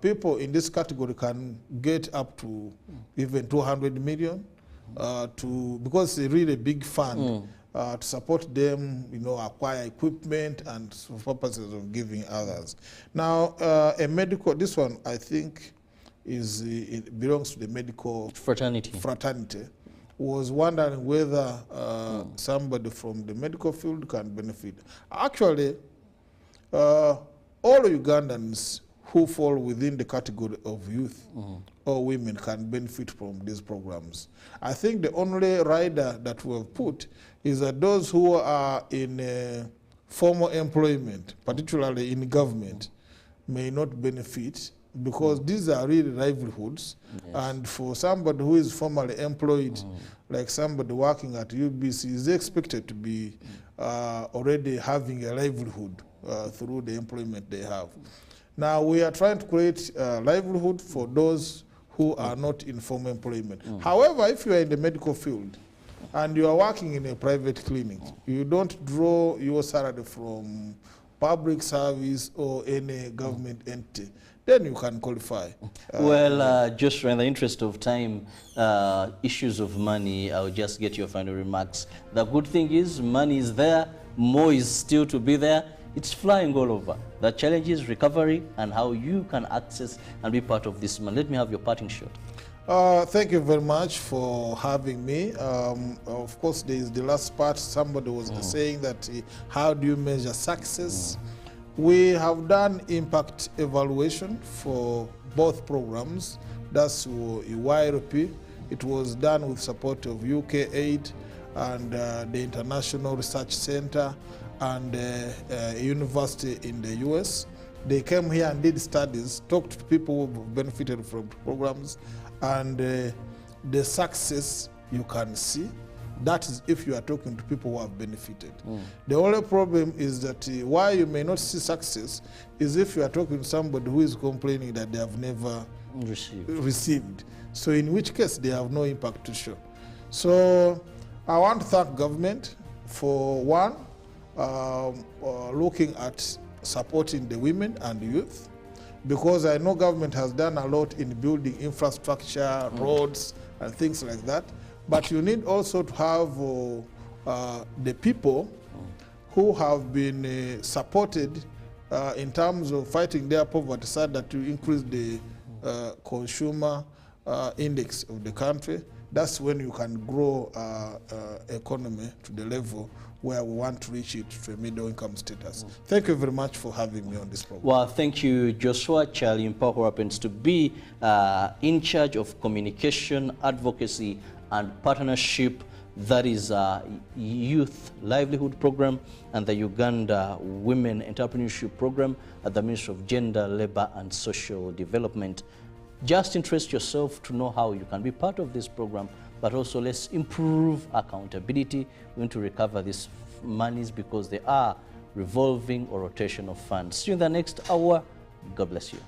people in this category can get up to even 200 million because it's really a big fund to support them, acquire equipment and for purposes of giving others. Now, a medical, this one I think it belongs to the medical fraternity. Was wondering whether somebody from the medical field can benefit. Actually, all Ugandans who fall within the category of youth or women can benefit from these programs. I think the only rider that we have put is that those who are in formal employment, particularly in government, may not benefit because these are really livelihoods. And for somebody who is formally employed, like somebody working at UBC, is expected to be already having a livelihood through the employment they have. Now we are trying to create livelihood for those who are not in formal employment. However, if you are in the medical field and you are working in a private clinic, you don't draw your salary from public service or any government entity, then you can qualify. Well, Joshua, in the interest of time, issues of money, I'll just get your final remarks. The good thing is money is there, more is still to be there. It's flying all over. The challenge is recovery and how you can access and be part of this. Let me have your parting shot. Thank you very much for having me. Of course, there is the last part. Somebody was saying that how do you measure success? We have done impact evaluation for both programs. That's YRP. It was done with support of UK Aid and the International Research Center and a university in the US. They came here and did studies, talked to people who benefited from programs, and the success you can see. That is if you are talking to people who have benefited. The only problem is that why you may not see success is if you are talking to somebody who is complaining that they have never received. So in which case they have no impact to show. So I want to thank government for one, looking at supporting the women and the youth, because I know government has done a lot in building infrastructure, roads, and things like that. But you need also to have the people who have been supported in terms of fighting their poverty, so that to increase the consumer index of the country. That's when you can grow economy to the level where we want to reach it to a middle income status. Thank you very much for having me on this program. Well, thank you, Joshua Charlie Mpa, who happens to be in charge of communication, advocacy, and partnership. That is Youth Livelihood Program and the Uganda Women Entrepreneurship Program at the Ministry of Gender, Labor, and Social Development. Just interest yourself to know how you can be part of this program, but also let's improve accountability. We want to recover these monies because they are revolving or rotational funds. See you in the next hour. God bless you.